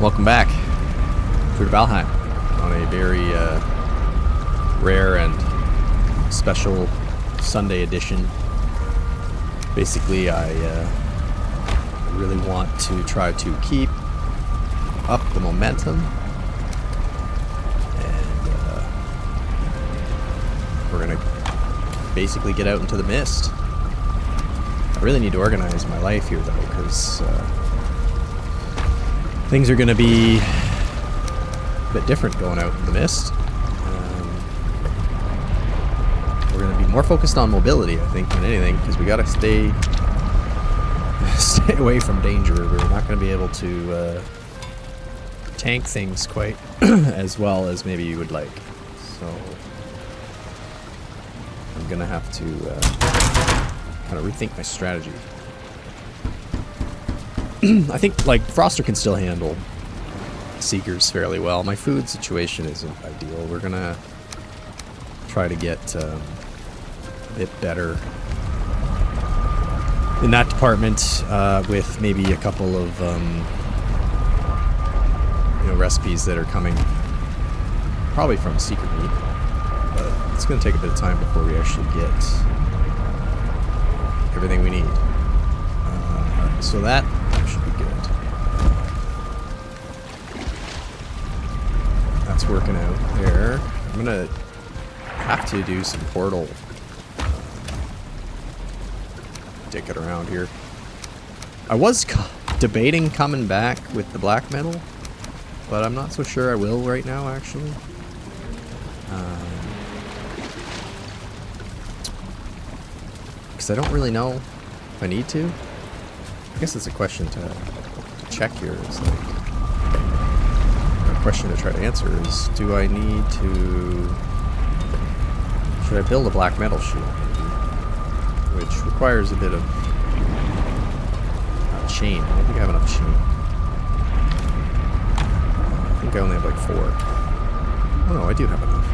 Welcome back to Valheim on a very rare and special Sunday edition. Basically, I really want to try to keep up the momentum, and we're gonna basically get out into the mist. I really need to organize my life here, though, because things are going to be a bit different going out in the mist. We're going to be more focused on mobility, I think, than anything, because we got to stay away from danger. We're not going to be able to tank things quite as well as maybe you would like. So I'm going to have to kind of rethink my strategy. I think, like, Froster can still handle Seekers fairly well. My food situation isn't ideal. We're gonna try to get a bit better in that department with maybe a couple of recipes that are coming probably from Secret Meat. But it's gonna take a bit of time before we actually get everything we need. So that should be good. That's working out there. I'm gonna have to do some portal dick it around here. I was debating coming back with the black metal, but I'm not so sure I will right now, actually. Because I don't really know if I need to. I guess it's a question to check here. It's like a question to try to answer is, do I need to... Should I build a black metal shield, maybe? Which requires a bit of chain. I don't think I have enough chain. I think I only have like 4. Oh no, I do have enough.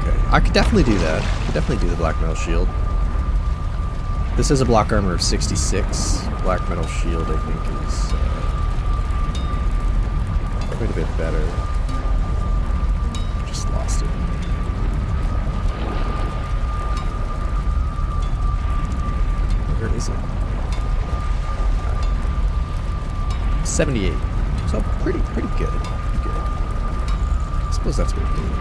Okay. I could definitely do that. I could definitely do the black metal shield. This is a block armor of 66. Black metal shield, I think, is quite a bit better. Just lost it. Where is it? 78. So pretty good. Pretty good. I suppose that's what we're doing.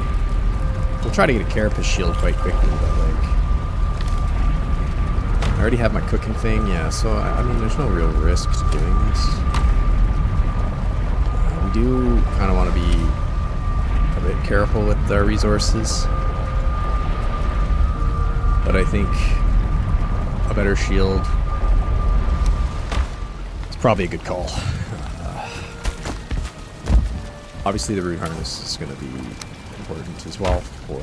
We'll try to get a carapace shield quite quickly, but like, I already have my cooking thing, yeah, so I mean, there's no real risk to doing this. We do kind of want to be a bit careful with our resources, but I think a better shield is probably a good call. Obviously the root harness is going to be important as well for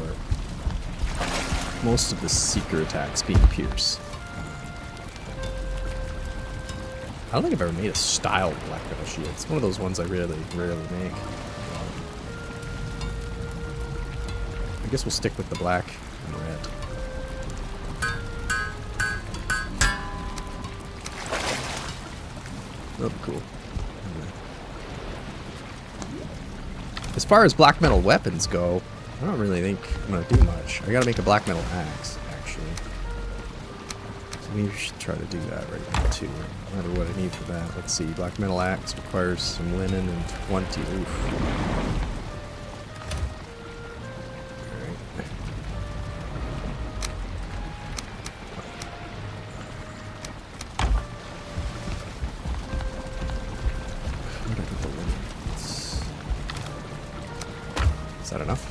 most of the seeker attacks being pierce. I don't think I've ever made a styled black metal shield. It's one of those ones I rarely make. I guess we'll stick with the black and red. Oh, cool. As far as black metal weapons go, I don't really think I'm going to do much. I got to make a black metal axe, actually. Maybe we should try to do that right now too. No matter what I need for that. Let's see. Black metal axe requires some linen and 20. Oof. Alright. Where did I put the linen? Is that enough?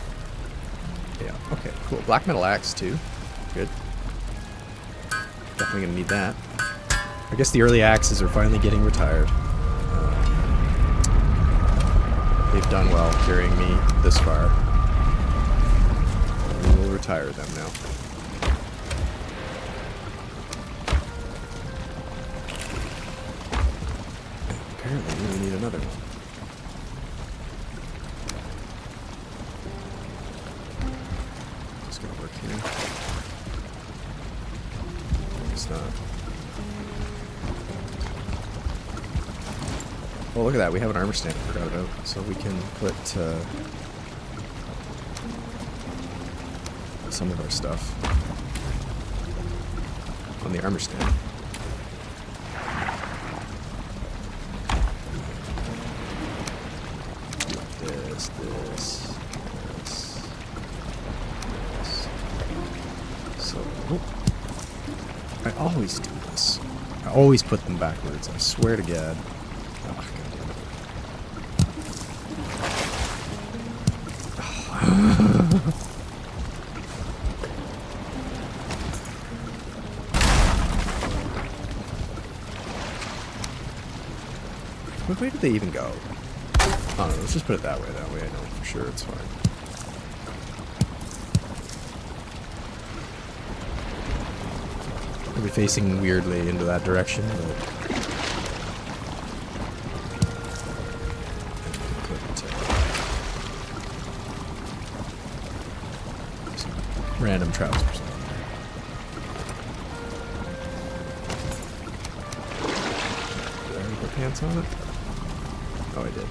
Yeah. Okay. Cool. Black metal axe too. Good. Definitely gonna need that. I guess the early axes are finally getting retired. They've done well carrying me this far. We will retire them now. Apparently we need another one. Just gonna work here. It's not. Oh, look at that. We have an armor stand I forgot about. So we can put some of our stuff on the armor stand. This. So, I always do this. I always put them backwards. I swear to God. Oh, God damn it. What way did they even go? Oh, no, let's just put it that way. That way I know for sure it's fine. I'll be facing weirdly into that direction, but... some random trousers on there. Did I already put pants on it? Oh, I did.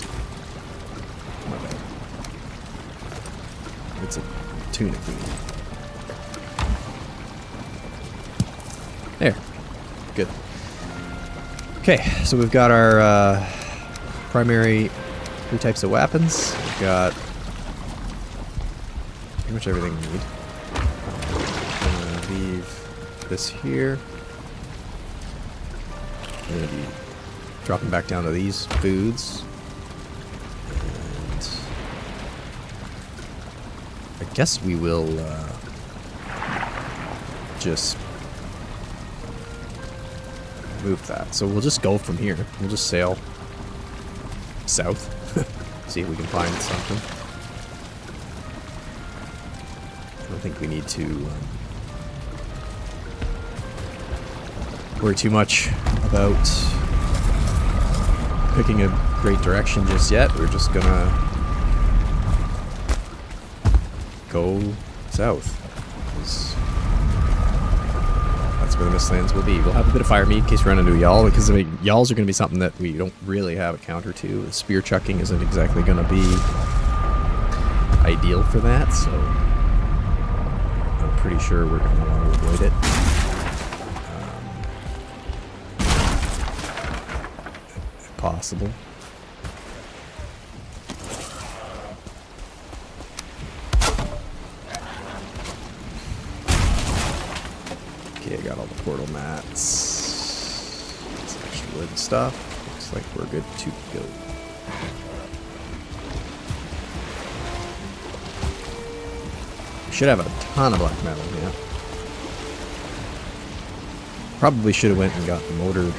My bad. It's a tunic we need. There. Good. Okay, so we've got our primary 3 types of weapons. We've got pretty much everything we need. I'm gonna leave this here. I'm gonna be dropping back down to these foods. And I guess we will just move that. So we'll just go from here. We'll just sail south. See if we can find something. I don't think we need to worry too much about picking a great direction just yet. We're just gonna go south. That's where the Mistlands will be. We'll have a bit of fire meat in case we run into a yawl, because I mean, yawls are going to be something that we don't really have a counter to. The spear chucking isn't exactly going to be ideal for that, so I'm pretty sure we're going to want to avoid it. If possible. Okay, I got all the portal mats. Some extra wood stuff. Looks like we're good to go. We should have a ton of black metal, yeah. Probably should have went and got the motor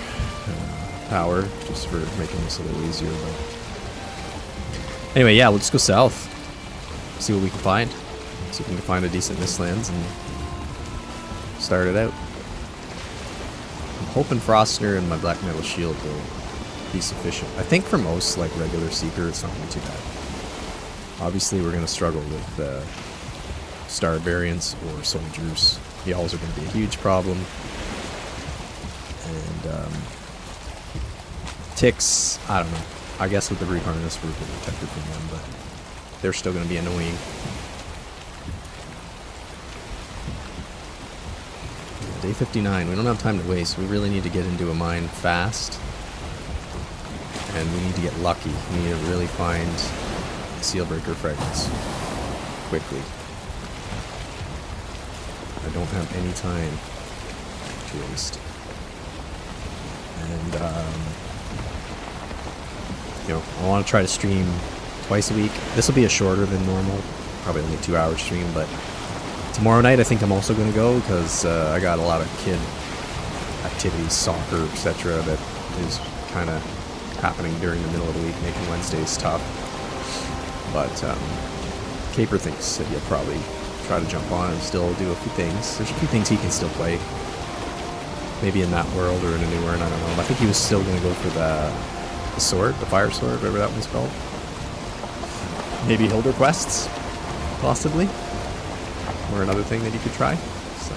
power just for making this a little easier. But anyway, yeah, we'll just go south. See what we can find. See if we can find a decent Mistlands and start it out. I'm hoping Frostner and my black metal shield will be sufficient. I think for most, like, regular Seeker, it's not going to be too bad. Obviously, we're going to struggle with star variants or soldiers. Yalls are going to be a huge problem. And ticks, I don't know. I guess with the reharness, we're protected from them, but they're still going to be annoying. Day 59. We don't have time to waste. We really need to get into a mine fast. And we need to get lucky. We need to really find Sealbreaker fragments quickly. I don't have any time to waste. And, you know, I want to try to stream twice a week. This will be a shorter than normal. Probably only 2-hour stream, but tomorrow night I think I'm also going to go because I got a lot of kid activities, soccer, etc. that is kind of happening during the middle of the week, making Wednesdays tough. But Caper thinks that he'll probably try to jump on and still do a few things. There's a few things he can still play. Maybe in that world or in a new world, I don't know. But I think he was still going to go for the sword, the fire sword, whatever that one's called. Maybe Hilder quests, possibly. Or another thing that you could try. So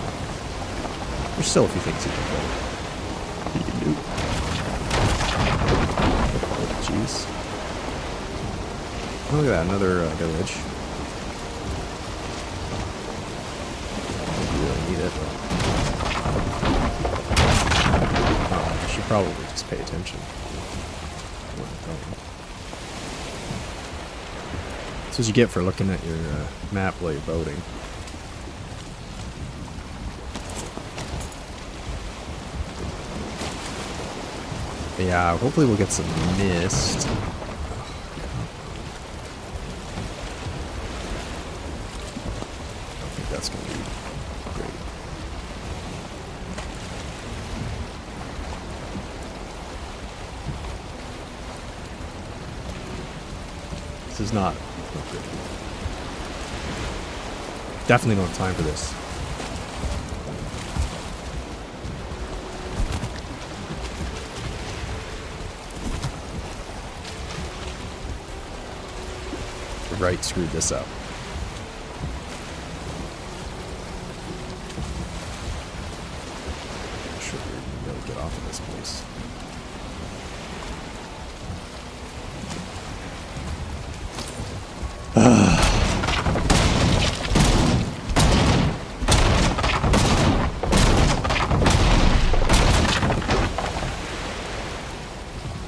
there's still a few things you can do. Oh, Oh, look at that, another village. You really need it, but... I should probably just pay attention. That's what you get for looking at your map while you're boating. But yeah, hopefully we'll get some mist. I think that's going to be great. This is not good. Definitely don't have time for this. Right, screwed this up. I'm sure we're gonna be able to get off of this place.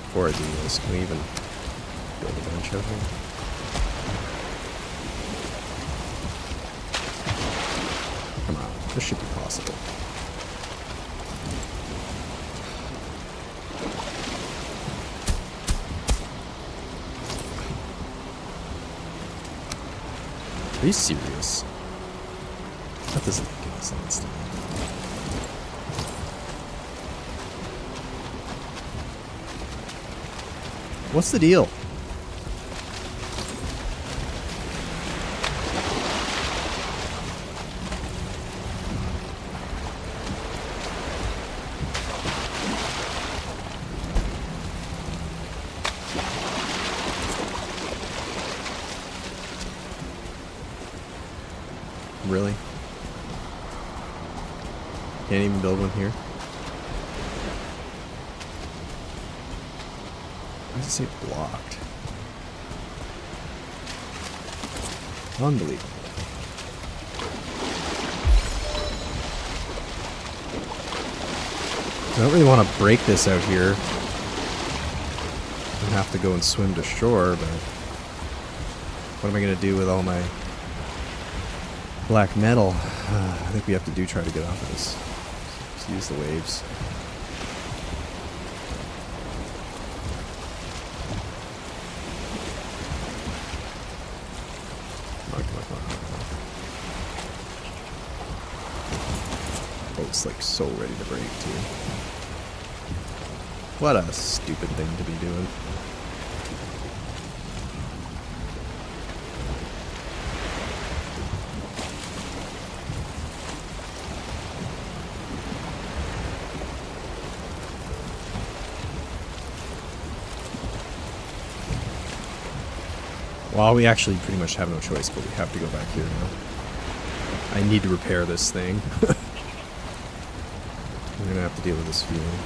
Before I do this, can we even build a bench over here? Come on, this should be possible. Are you serious? That doesn't make any sense to me. What's the deal? Really? Can't even build one here? Why does it say blocked? Unbelievable. I don't really want to break this out here and have to go and swim to shore, but what am I going to do with all my black metal? I think we have to try to get off of this. Just use the waves. Boat's like so ready to break too. What a stupid thing to be doing. Well, we actually pretty much have no choice, but we have to go back here now. I need to repair this thing. I'm gonna have to deal with this feeling.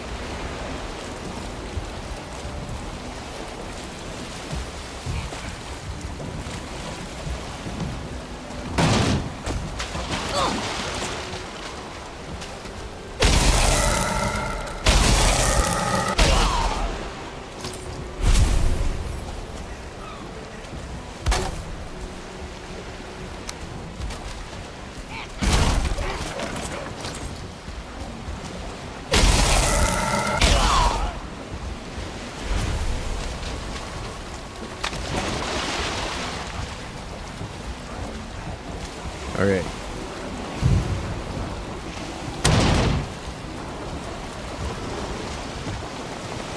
Alright.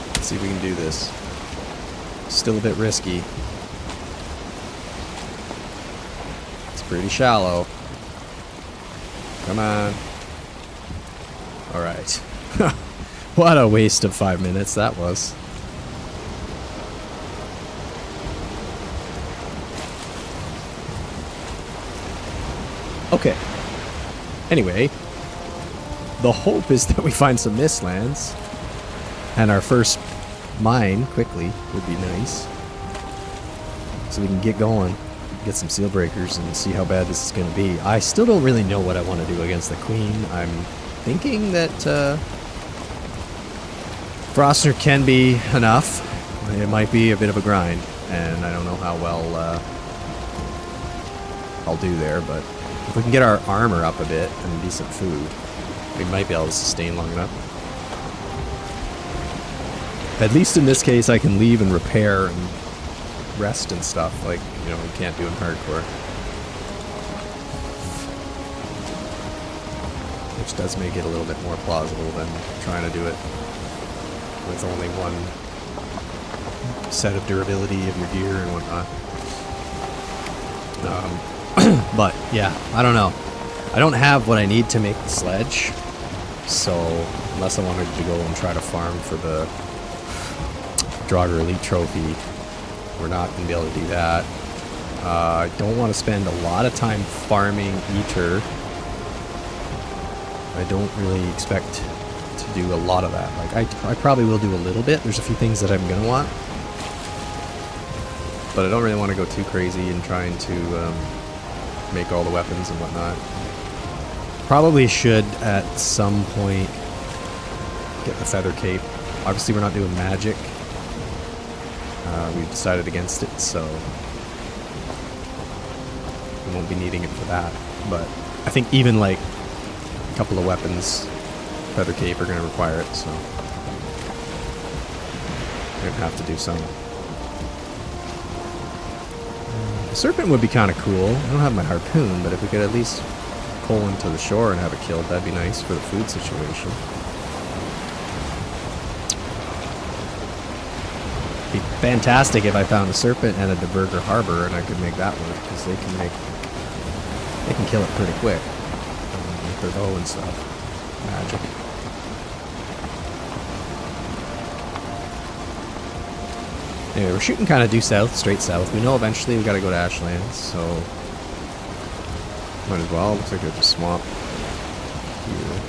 Let's see if we can do this. Still a bit risky. It's pretty shallow. Come on. Alright. What a waste of 5 minutes that was. Okay. Anyway, the hope is that we find some mistlands, and our first mine quickly would be nice. so we can get going, get some seal breakers, and see how bad this is going to be. I still don't really know what I want to do against the queen. I'm thinking that Frostner can be enough. It might be a bit of a grind, and I don't know how well I'll do there, but if we can get our armor up a bit and decent food, we might be able to sustain long enough. At least in this case, I can leave and repair and rest and stuff like, you know, we can't do in hardcore. Which does make it a little bit more plausible than trying to do it with only one set of durability of your gear and whatnot. But yeah, I don't know. I don't have what I need to make the sledge, so unless I wanted to go and try to farm for the Draugr Elite Trophy, we're not going to be able to do that. I don't want to spend a lot of time farming Ether. I don't really expect to do a lot of that. Like I probably will do a little bit. There's a few things that I'm going to want, but I don't really want to go too crazy in trying to make all the weapons and whatnot. Probably should at some point get the feather cape. Obviously we're not doing magic. We've decided against it, so we won't be needing it for that. But I think even like a couple of weapons, feather cape, are going to require it, so we're going to have to do some. The serpent would be kind of cool. I don't have my harpoon, but if we could at least pull him to the shore and have it killed, that'd be nice for the food situation. It'd be fantastic if I found a serpent and a Deburger Harbor and I could make that work, because they can kill it pretty quick with their bow and stuff. Magic. Anyway, we're shooting kind of due south, straight south. We know eventually we got to go to Ashlands, so might as well. Looks like there's a swamp here.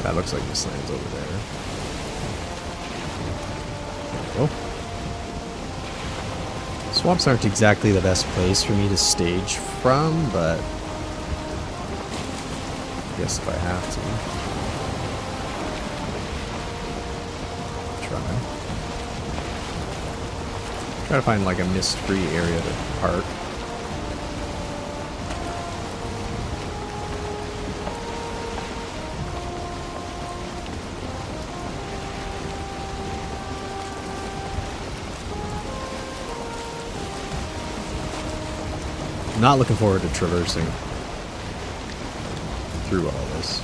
That looks like this land's over there. There we go. Swamps aren't exactly the best place for me to stage from, but I guess if I have to. Try to find like a mist-free area to park. Not looking forward to traversing through all this.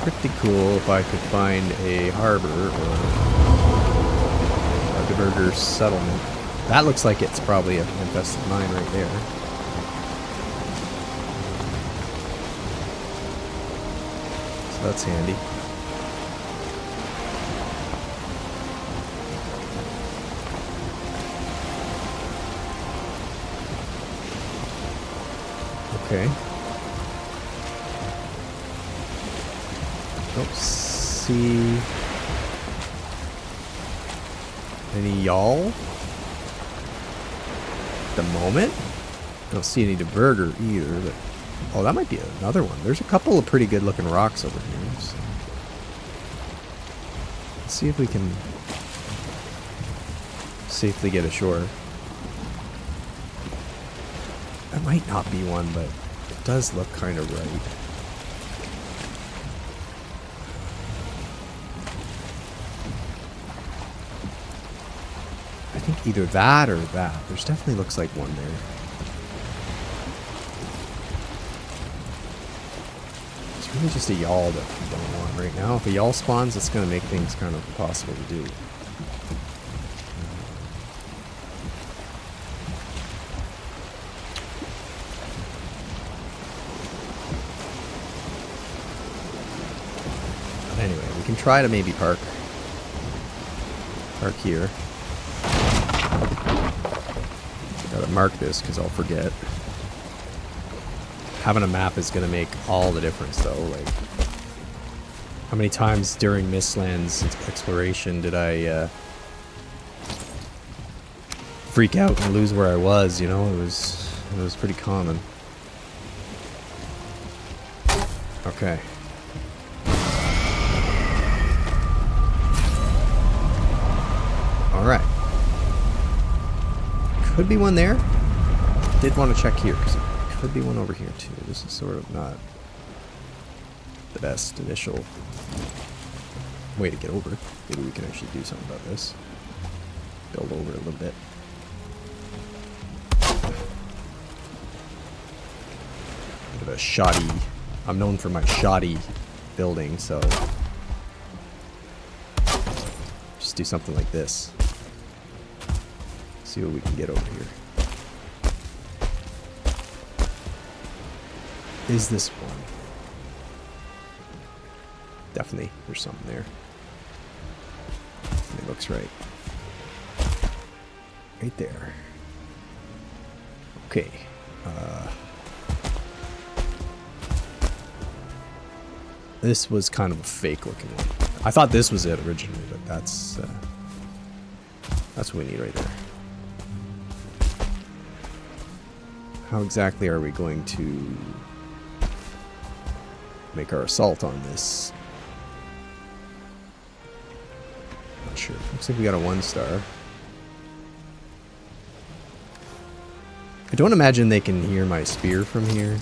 Pretty cool if I could find a harbor or a Deburger settlement. That looks like it's probably an infested mine right there. So that's handy. Okay. Don't see any y'all at the moment. Don't see any Deburger either, but oh, that might be another one. There's a couple of pretty good looking rocks over here. So let's see if we can safely get ashore. That might not be one, but it does look kind of right. I think either that or that. There's definitely looks like one there. It's really just a yawl that we don't want right now. If a yawl spawns, it's going to make things kind of impossible to do. But anyway, we can try to maybe park here. Gotta mark this because I'll forget. having a map is gonna make all the difference, though. Like, how many times during Mistlands exploration did I freak out and lose where I was? You know, it was pretty common. Okay. All right. Could be one there. Did want to check here because it could be one over here too. This is sort of not the best initial way to get over. Maybe we can actually do something about this. Build over a little bit. Bit of a shoddy. I'm known for my shoddy building, so just do something like this. See what we can get over here. Is this one? Definitely, there's something there. It looks right. Right there. Okay. This was kind of a fake looking one. I thought this was it originally, but that's what we need right there. How exactly are we going to make our assault on this? Not sure. Looks like we got a 1-star. I don't imagine they can hear my spear from here.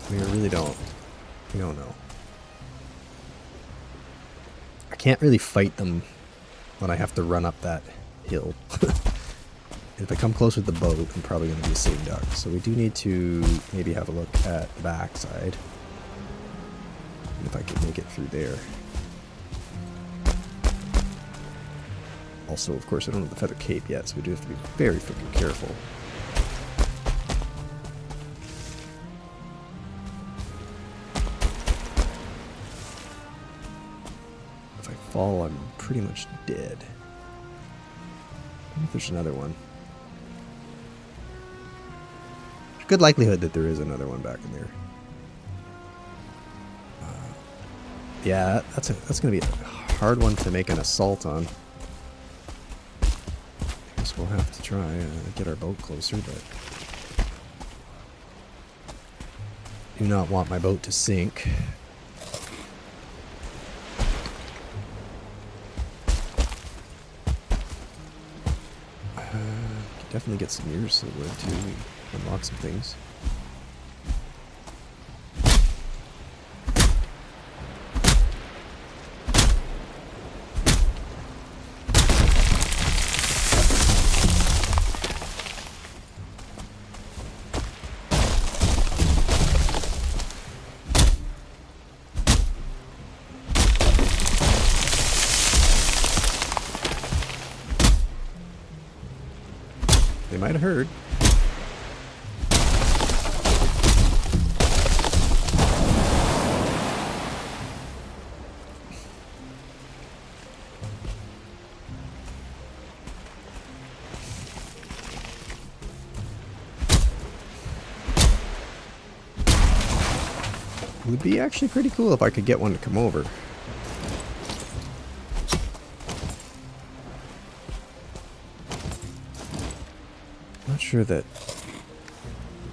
I mean, I really don't. We don't know. I can't really fight them when I have to run up that hill. If I come close with the boat, I'm probably going to be a sitting duck. So we do need to maybe have a look at the backside. If I could make it through there. Also, of course, I don't have the feather cape yet, so we do have to be very freaking careful. If I fall, I'm pretty much dead. I wonder if there's another one. There's a good likelihood that there is another one back in there. Yeah, that's going to be a hard one to make an assault on. I guess we'll have to try get our boat closer, but do not want my boat to sink. Definitely get some years to live too. We unlock some things. They might have heard. It would be actually pretty cool if I could get one to come over. Not sure that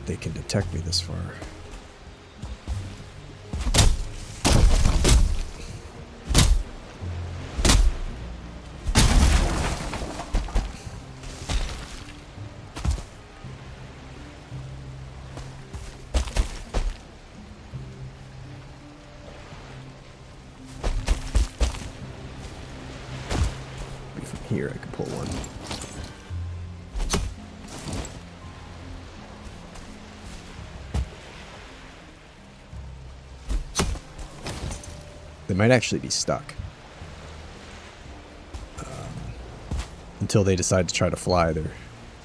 they can detect me this far. Maybe from here I could pull one. They might actually be stuck. Until they decide to try to fly, they're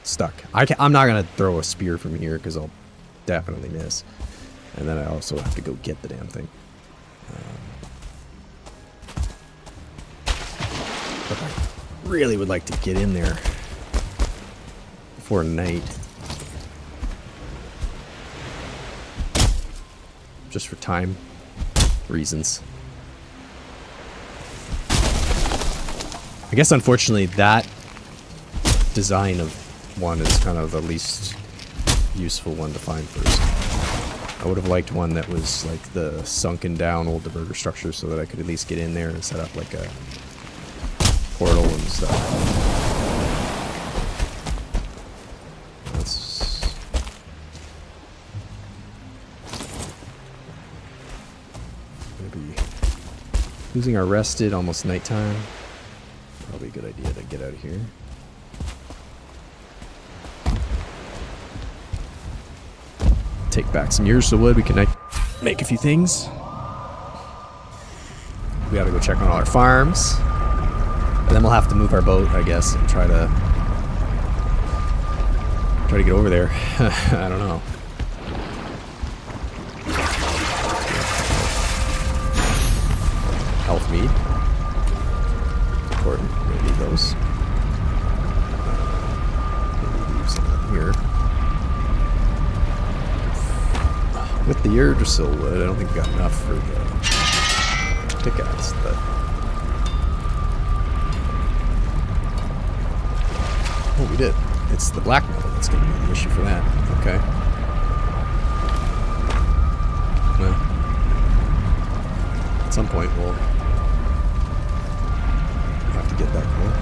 stuck. I'm not going to throw a spear from here because I'll definitely miss. And then I also have to go get the damn thing. But I really would like to get in there before night. just for time reasons. I guess unfortunately that design of one is kind of the least useful one to find first. I would have liked one that was like the sunken down old burger structure so that I could at least get in there and set up like a portal and stuff. That's gonna be losing our rested, almost nighttime. Probably a good idea to get out of here. Take back some years of wood. We can make a few things. We gotta go check on all our farms. And then we'll have to move our boat, I guess, and try to get over there. I don't know. Health mead. Important. We're gonna need those. Maybe leave some of them here. With the Yggdrasil wood, I don't think we got enough for the pickaxe, but oh, we did. It's the black metal that's going to be the issue for that. Okay. Well, at some point we'll have to get that going.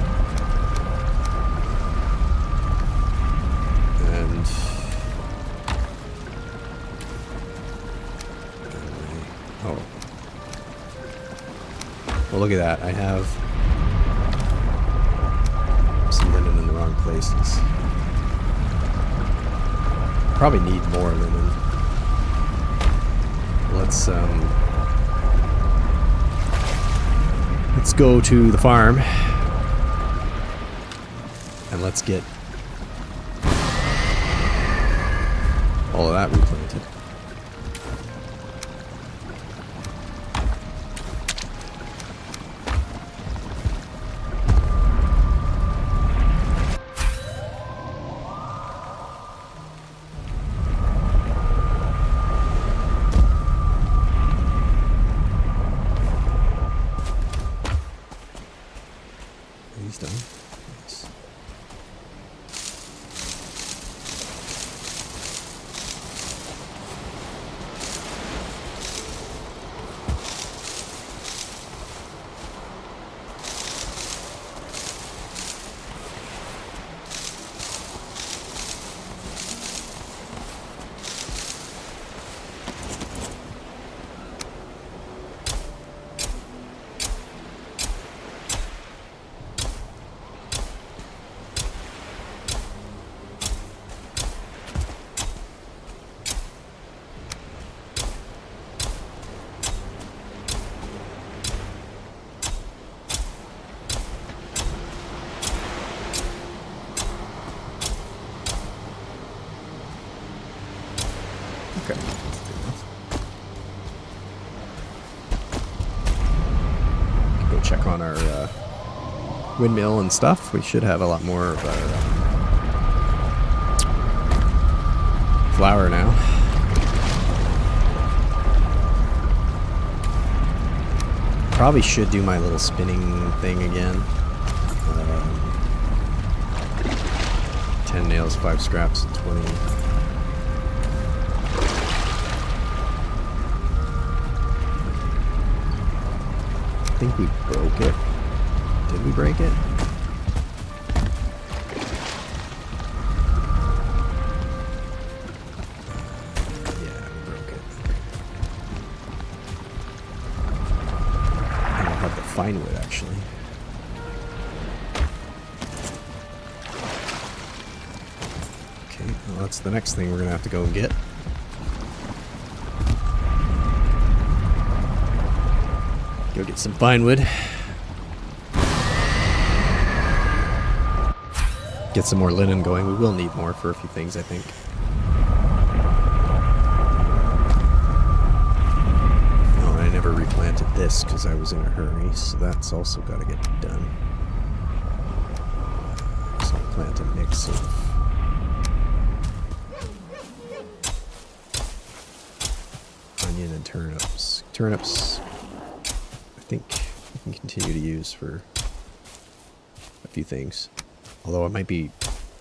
And oh. Well, look at that. I have some linen in the wrong places. Probably need more linen. Let's go to the farm and let's get all of that replanted. He's done. Nice. Okay. Go check on our windmill and stuff. We should have a lot more of our flour now. Probably should do my little spinning thing again. 10 nails, 5 scraps, and 20. I think we broke it. Did we break it? Yeah, we broke it. I don't have the fine wood, actually. Okay, well, that's the next thing we're going to have to go and get. Go get some pine wood. Get some more linen going. We will need more for a few things, I think. Oh, I never replanted this because I was in a hurry, so that's also got to get done. So I'll plant a mix of onion and turnips, I think I can continue to use for a few things. Although I might be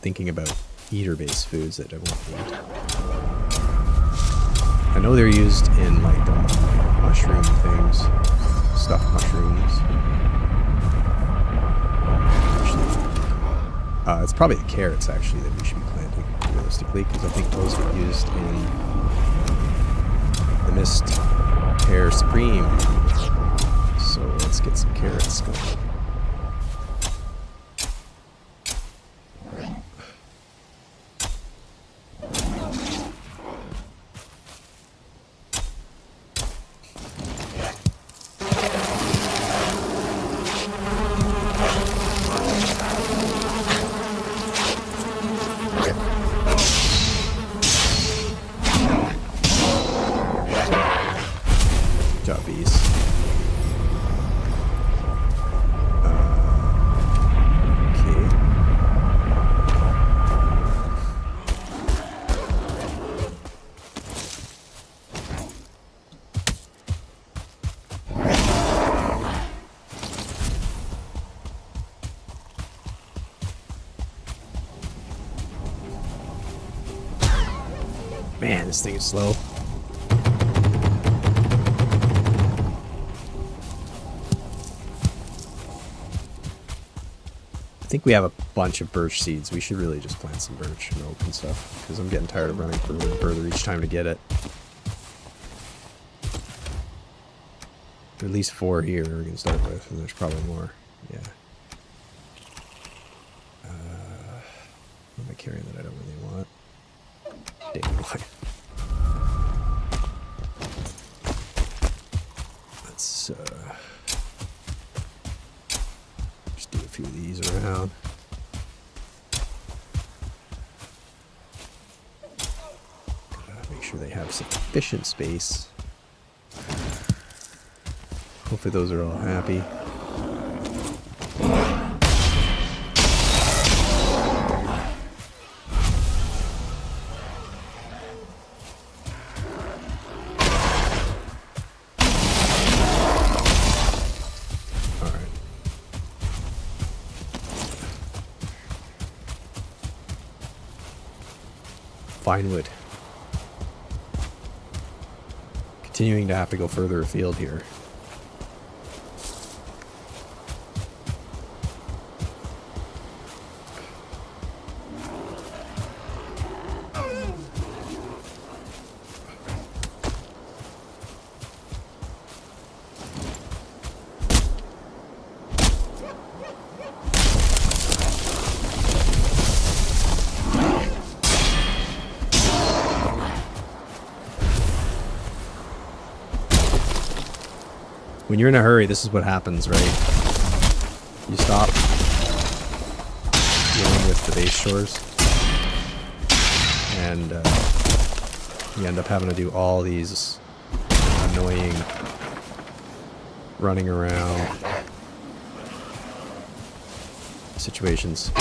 thinking about eater-based foods that I won't need. I know they're used in like mushroom things, stuffed mushrooms. It's probably the carrots actually that we should be planting realistically, because I think those get used in the Mist Pear Supreme. So let's get some carrots going. Man, this thing is slow. I think we have a bunch of birch seeds. We should really just plant some birch and oak and stuff, because I'm getting tired of running further and further each time to get it. At least 4 here we can start with, and there's probably more. Yeah. What am I carrying that I don't really want? Dandelion. Let's just do a few of these around. Gotta make sure they have sufficient space. Hopefully those are all happy. Fine wood. Continuing to have to go further afield here. When you're in a hurry, this is what happens, right? You stop dealing with the base chores, and you end up having to do all these annoying running around situations.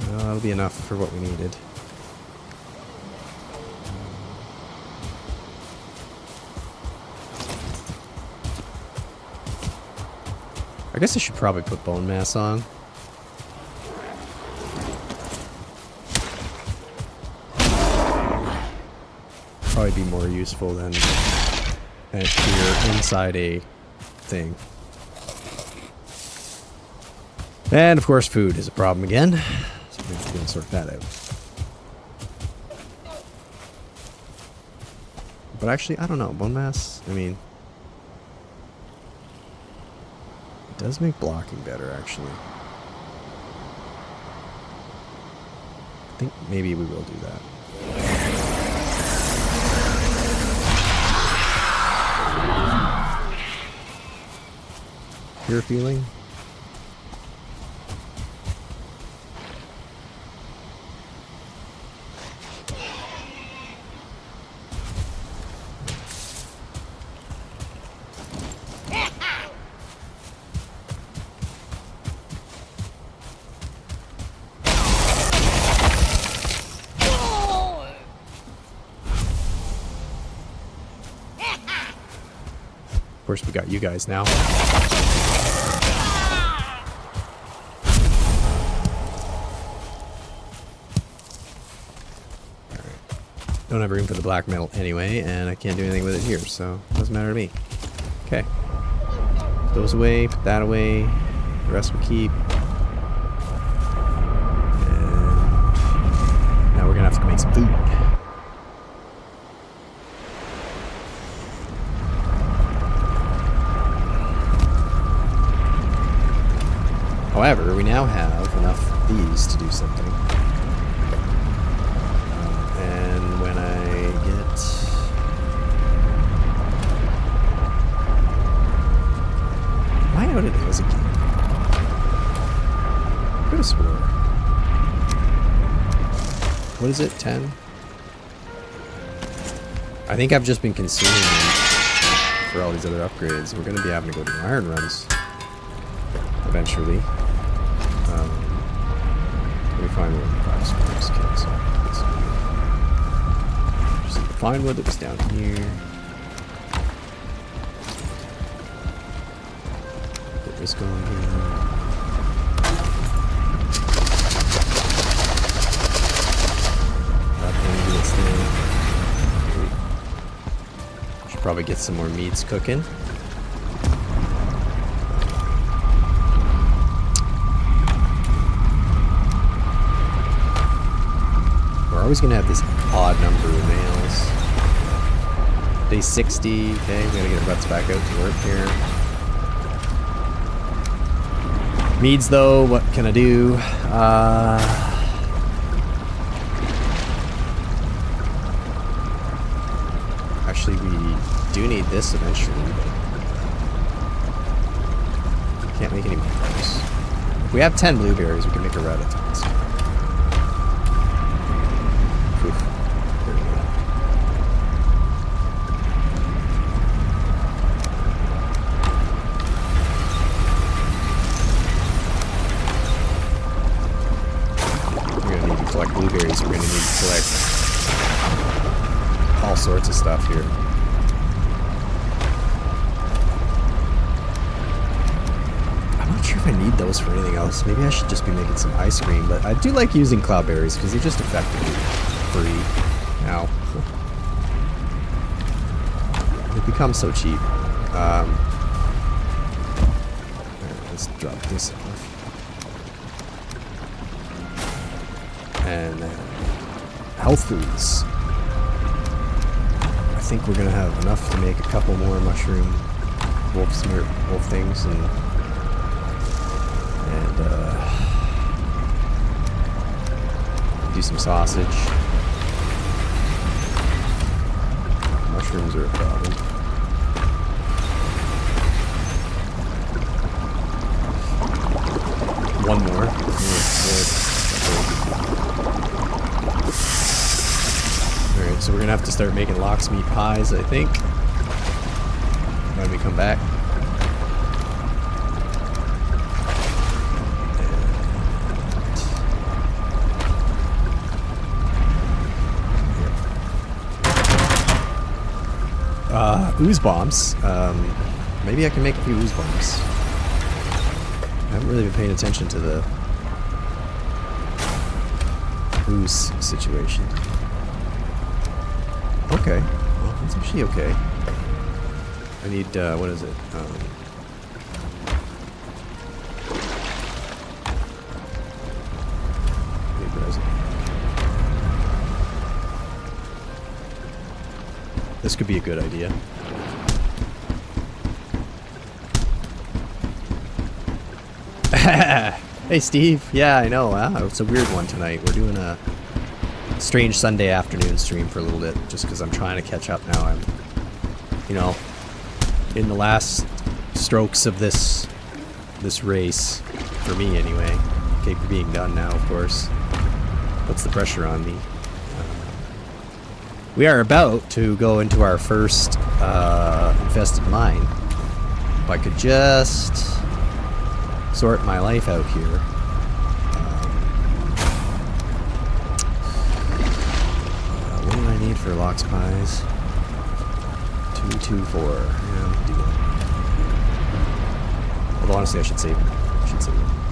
That'll be enough for what we needed. I guess I should probably put bone mass on. Probably be more useful than if you're inside a thing. And of course food is a problem again. So we have to sort that out. But actually, I don't know. Bone mass, I mean, it does make blocking better, actually. I think maybe we will do that. Your feeling? course, we got you guys now. Don't have room for the black metal anyway, and I can't do anything with it here, so it doesn't matter to me. Okay. Put those away, put that away. The rest we keep. And now we're gonna have to make some food. However, we now have enough of these to do something. And when I get... Am I out of days again? I could have swore. What is it, 10? I think I've just been consuming them for all these other upgrades. We're going to be having to go do iron runs eventually. Let me find one of the 5 squares kills. Just need to find one that was down here. Get this going here. That thing do its thing. Should probably get some more meats cooking. We're always going to have this odd number of males. Day 60, okay, we gotta get our butts back out to work here. Meads though, what can I do? Actually, we do need this eventually, but can't make any more of those. If we have 10 blueberries, we can make a ratatouille. Blueberries, we're going to need to collect all sorts of stuff here. I'm not sure if I need those for anything else. Maybe I should just be making some ice cream, but I do like using cloudberries because they're just effectively free now. They've become so cheap. Alright, let's drop this off. And health foods. I think we're gonna have enough to make a couple more mushroom wolf things and do some sausage. Mushrooms are a problem. One more. Alright, so we're gonna have to start making lox meat pies, I think, when we come back. Ooze bombs. Maybe I can make a few ooze bombs. I haven't really been paying attention to the ooze situation. Okay. Well, that's actually okay. I need, what is it? This could be a good idea. Hey Steve, yeah I know, it's a weird one tonight. We're doing a strange Sunday afternoon stream for a little bit, just because I'm trying to catch up now. I'm, you know, in the last strokes of this race, for me anyway. Okay, being done now, of course. Puts the pressure on me. We are about to go into our first infested mine. If I could just sort my life out here. What do I need for lox pies? 224. Yeah, we can do that. Although honestly, I should save it.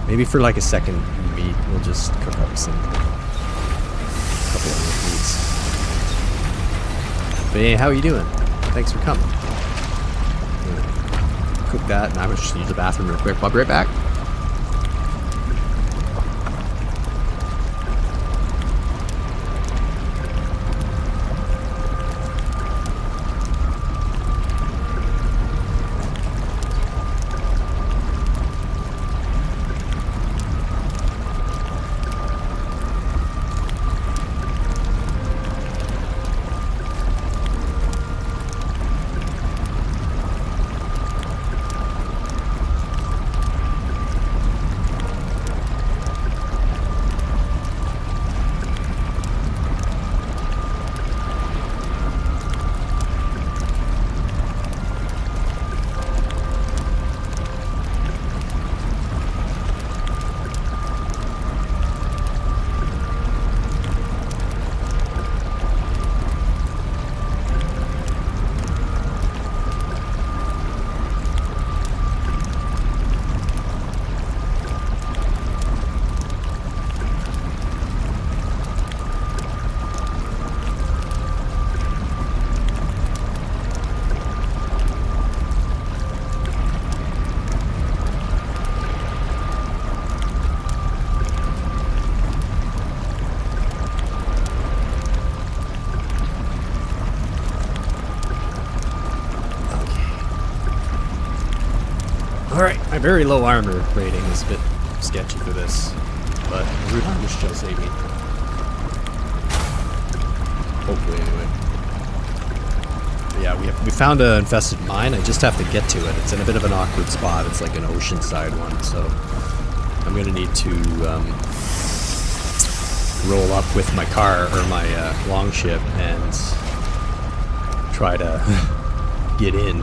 Maybe for like a second meat, we'll just cook up some couple of meats. But hey, how are you doing? Thanks for coming. I'm gonna cook that, and I'm gonna just use the bathroom real quick. I'll be right back. Alright, my very low armor rating is a bit sketchy for this, but root armor shall save me. Hopefully, anyway. But yeah, we found an infested mine. I just have to get to it. It's in a bit of an awkward spot. It's like an oceanside one, so I'm going to need to roll up with my car, or my longship, and try to get in.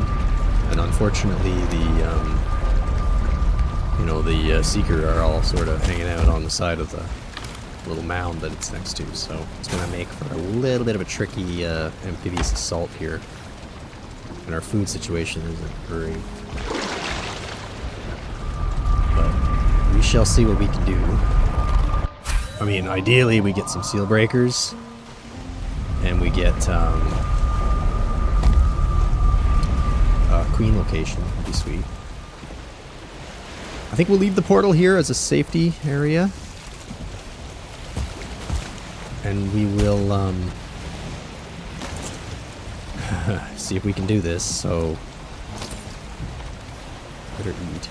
And unfortunately, the Seeker are all sort of hanging out on the side of the little mound that it's next to, so it's going to make for a little bit of a tricky amphibious assault here. And our food situation isn't great. But we shall see what we can do. I mean, ideally we get some seal breakers, and we get Queen location. Would be sweet. I think we'll leave the portal here as a safety area, and we will see if we can do this. So better eat.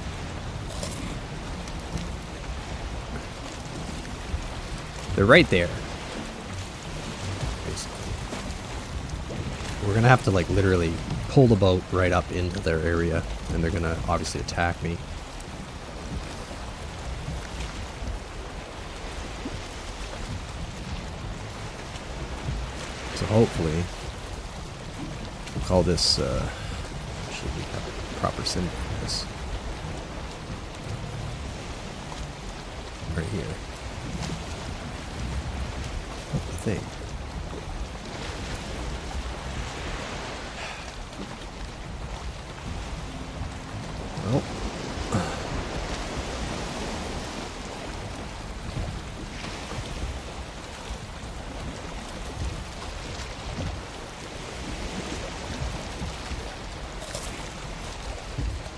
They're right there. Basically, we're gonna have to like literally pull the boat right up into their area, and they're gonna obviously attack me. So hopefully, we'll call this, should we have a proper symbol for this? Right here. That's the thing. Well.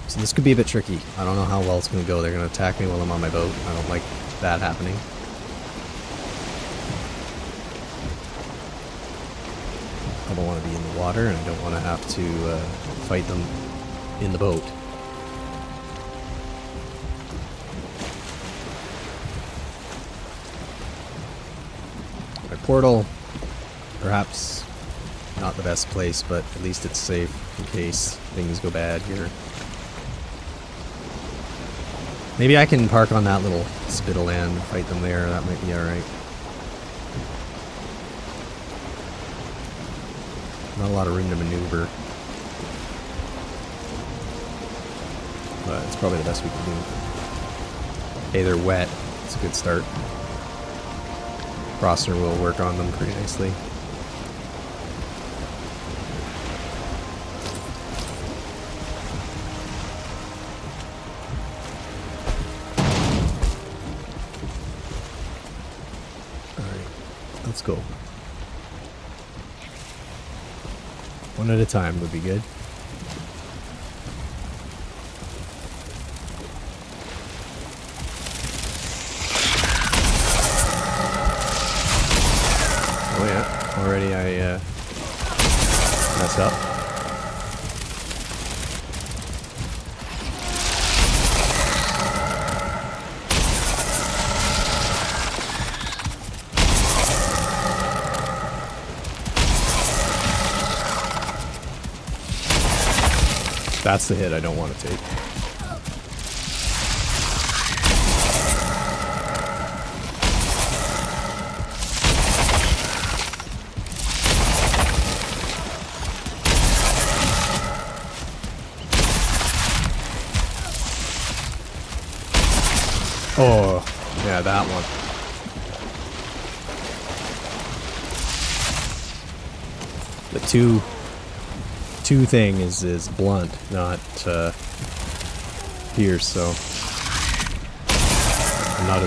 So this could be a bit tricky. I don't know how well it's going to go. They're going to attack me while I'm on my boat. I don't like that happening. I don't want to be in the water, and I don't want to have to fight them in the boat. My portal, perhaps not the best place, but at least it's safe in case things go bad here. Maybe I can park on that little spittle land and fight them there. That might be alright. Not a lot of room to maneuver. But it's probably the best we can do. Hey, they're wet. It's a good start. Crosser will work on them pretty nicely. go. One at a time would be good. Oh yeah, already I messed up. That's the hit I don't want to take. Oh, yeah, that one. The two thing is blunt, not pierce, so I'm not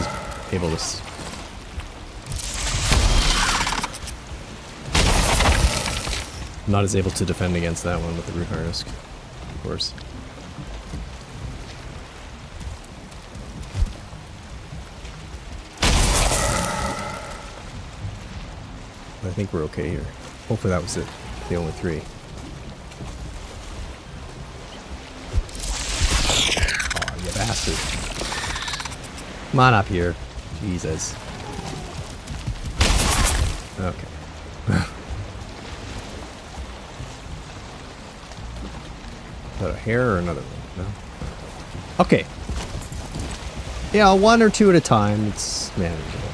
as able to defend against that one with the root harness, of course. I think we're okay here. Hopefully that was it. The only three. Oh, you bastard. Come on up here. Jesus. Okay. Is that a hair or another one? No? Okay. Yeah, one or two at a time. It's manageable.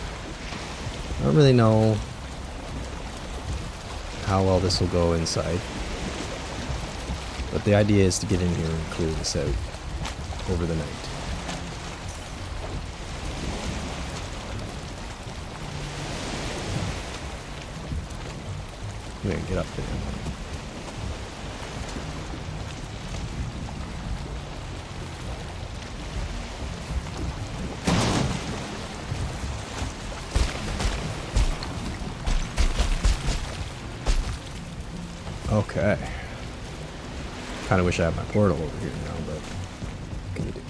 I don't really know how well this will go inside. But the idea is to get in here and clear this out over the night. I'm gonna get up there. Okay. Kind of wish I had my portal over here now, but what can you do?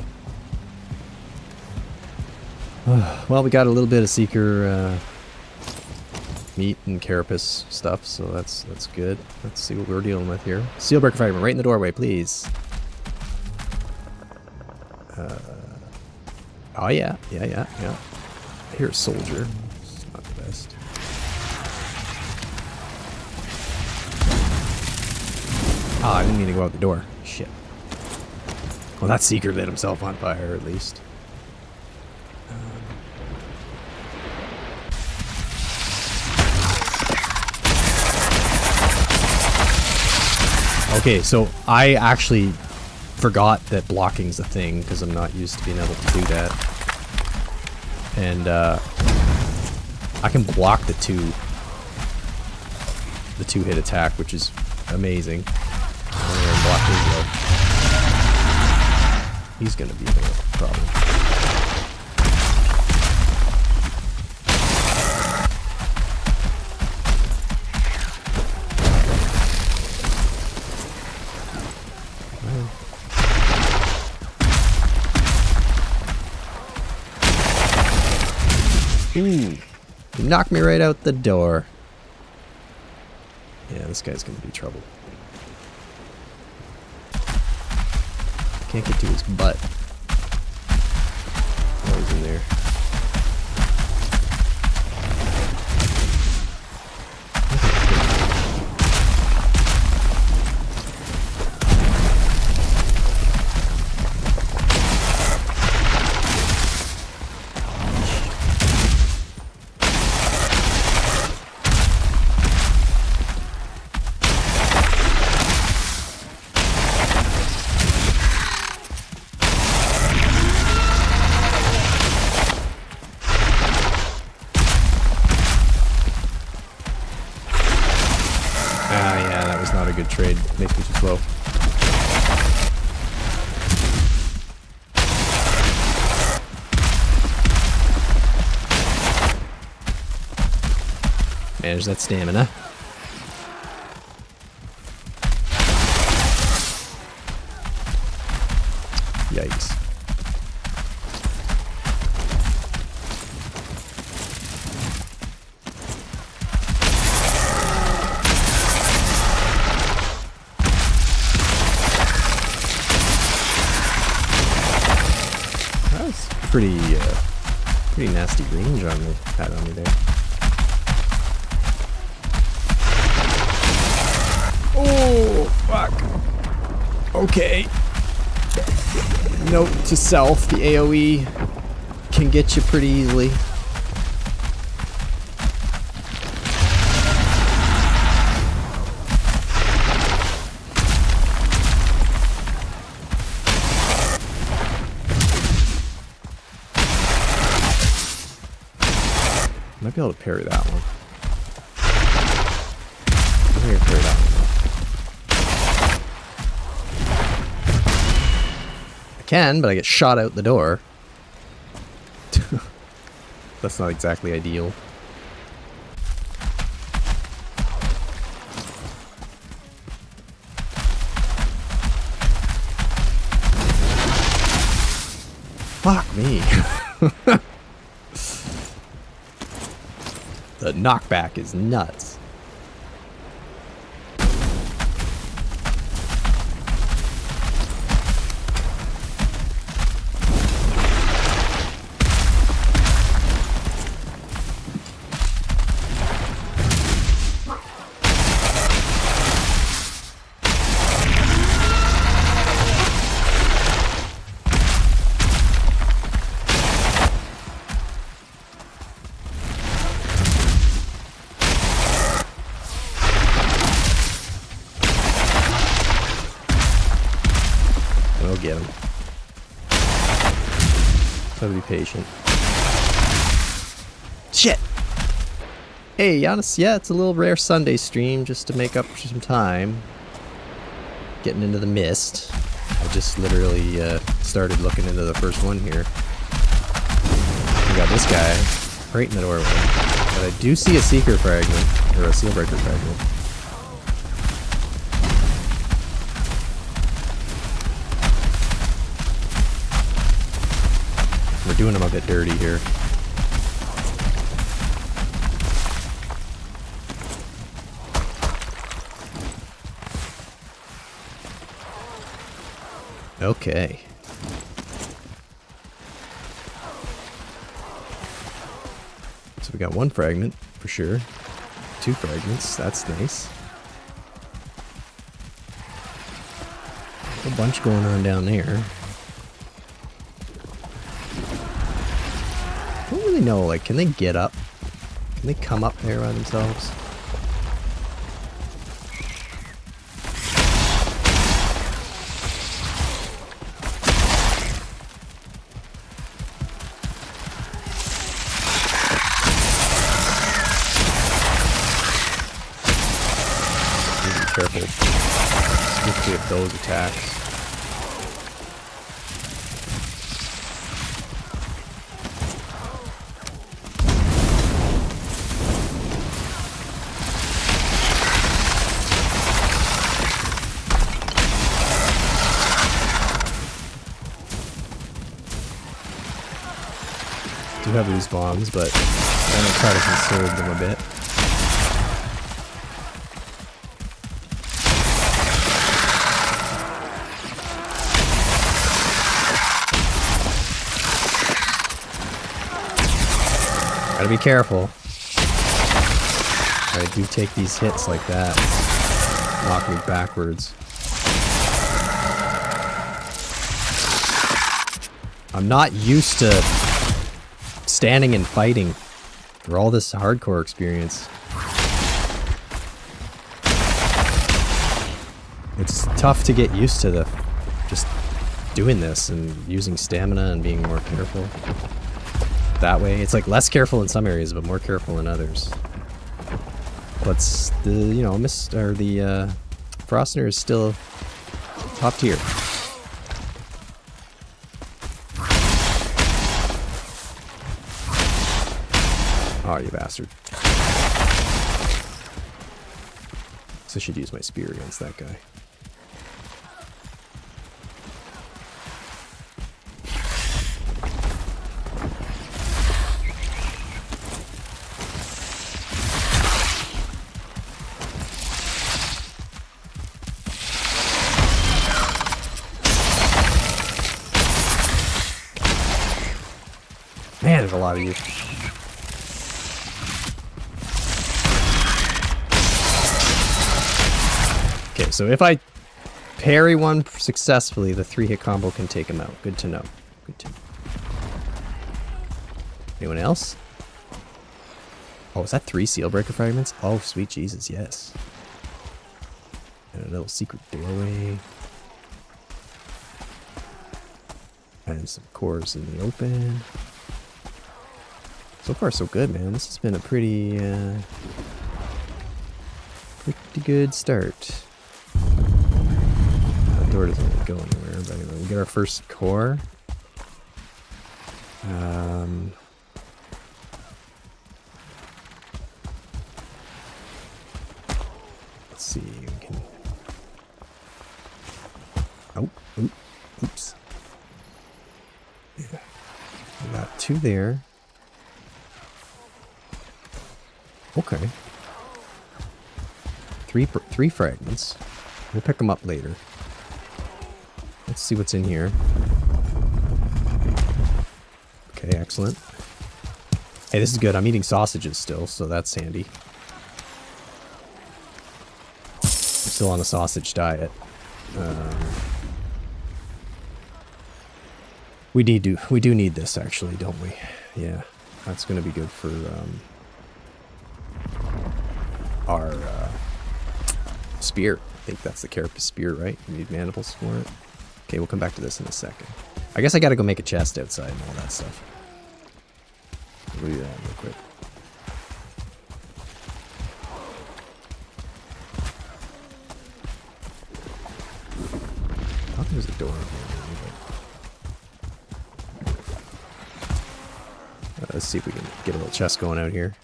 Well, we got a little bit of Seeker meat and carapace stuff, so that's good. Let's see what we're dealing with here. Steelbreaker fragment right in the doorway, please. Oh yeah. I hear a soldier. It's not the best. Ah, I didn't mean to go out the door. Shit. Well, that Seeker lit himself on fire, at least. Okay, so I actually forgot that blocking's a thing, because I'm not used to being able to do that. And, I can block the two-hit attack, which is amazing. Block his low. He's gonna be a problem. Ooh, he knocked me right out the door. Yeah, this guy's gonna be trouble. Can't get to his butt. Oh, he's in there. Not a good trade. Makes me too slow. manage that stamina. Yikes. That was pretty nasty range on me, had on me there. Oh, fuck. Okay. Note to self, the AoE can get you pretty easily. Might be able to parry that one. I think I can parry that one. Can, but I get shot out the door. That's not exactly ideal. Fuck me. The knockback is nuts. We'll get him. So be patient. Shit! Hey, Giannis, yeah, it's a little rare Sunday stream just to make up for some time. Getting into the mist. I just literally started looking into the first one here. We got this guy right in the doorway. But I do see a Seeker fragment, or a Sealbreaker fragment. We're doing them a bit dirty here. Okay. So we got one fragment, for sure. 2 fragments, that's nice. A bunch going on down there. I don't really know, like, can they get up? Can they come up there by themselves? Careful swiftly of those attacks. Do have these bombs, but I'm gonna try to conserve them a bit. Gotta be careful. I do take these hits like that. Knock me backwards. I'm not used to standing and fighting for all this hardcore experience. It's tough to get used to just doing this and using stamina and being more careful. That way, it's like less careful in some areas, but more careful in others. But the, you know, the Frostner is still top tier. Oh, you bastard. I should use my spear against that guy. Man, there's a lot of you. Okay, so if I parry one successfully, the 3-hit combo can take him out. Good to know. Good to know. Anyone else? Oh, is that 3 seal breaker fragments? Oh, sweet Jesus, yes. And a little secret doorway. And some cores in the open. So far, so good, man. This has been a pretty good start. That door doesn't really go anywhere, but anyway, we get our first core. Let's see. We can. Oh, oops. Yeah, we got 2 there. Okay. 3 fragments. We'll pick them up later. Let's see what's in here. Okay, excellent. Hey, this is good. I'm eating sausages still, so that's handy. I'm still on a sausage diet. We do need this, actually, don't we? Yeah, that's going to be good for our spear. I think that's the carapace spear, right? We need mandibles for it. Okay, we'll come back to this in a second. I guess I gotta go make a chest outside and all that stuff. We'll do that real quick. I thought there was a door in here. Let's see if we can get a little chest going out here.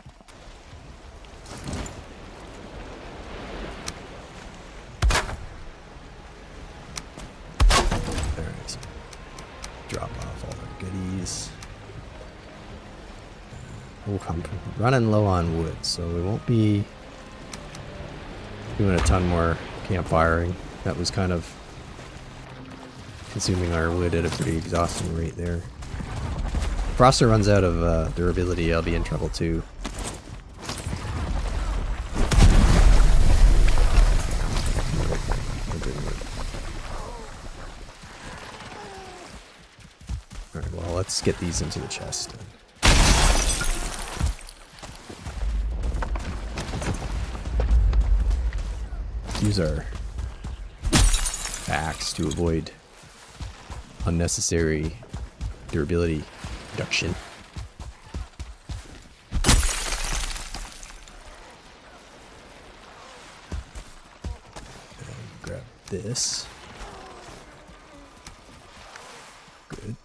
I'm running low on wood, so we won't be doing a ton more campfiring. That was kind of consuming our wood at a pretty exhausting rate there. If Froster runs out of durability, I'll be in trouble too. Alright, well, let's get these into the chest. Use our axe to avoid unnecessary durability reduction. And grab this. Good.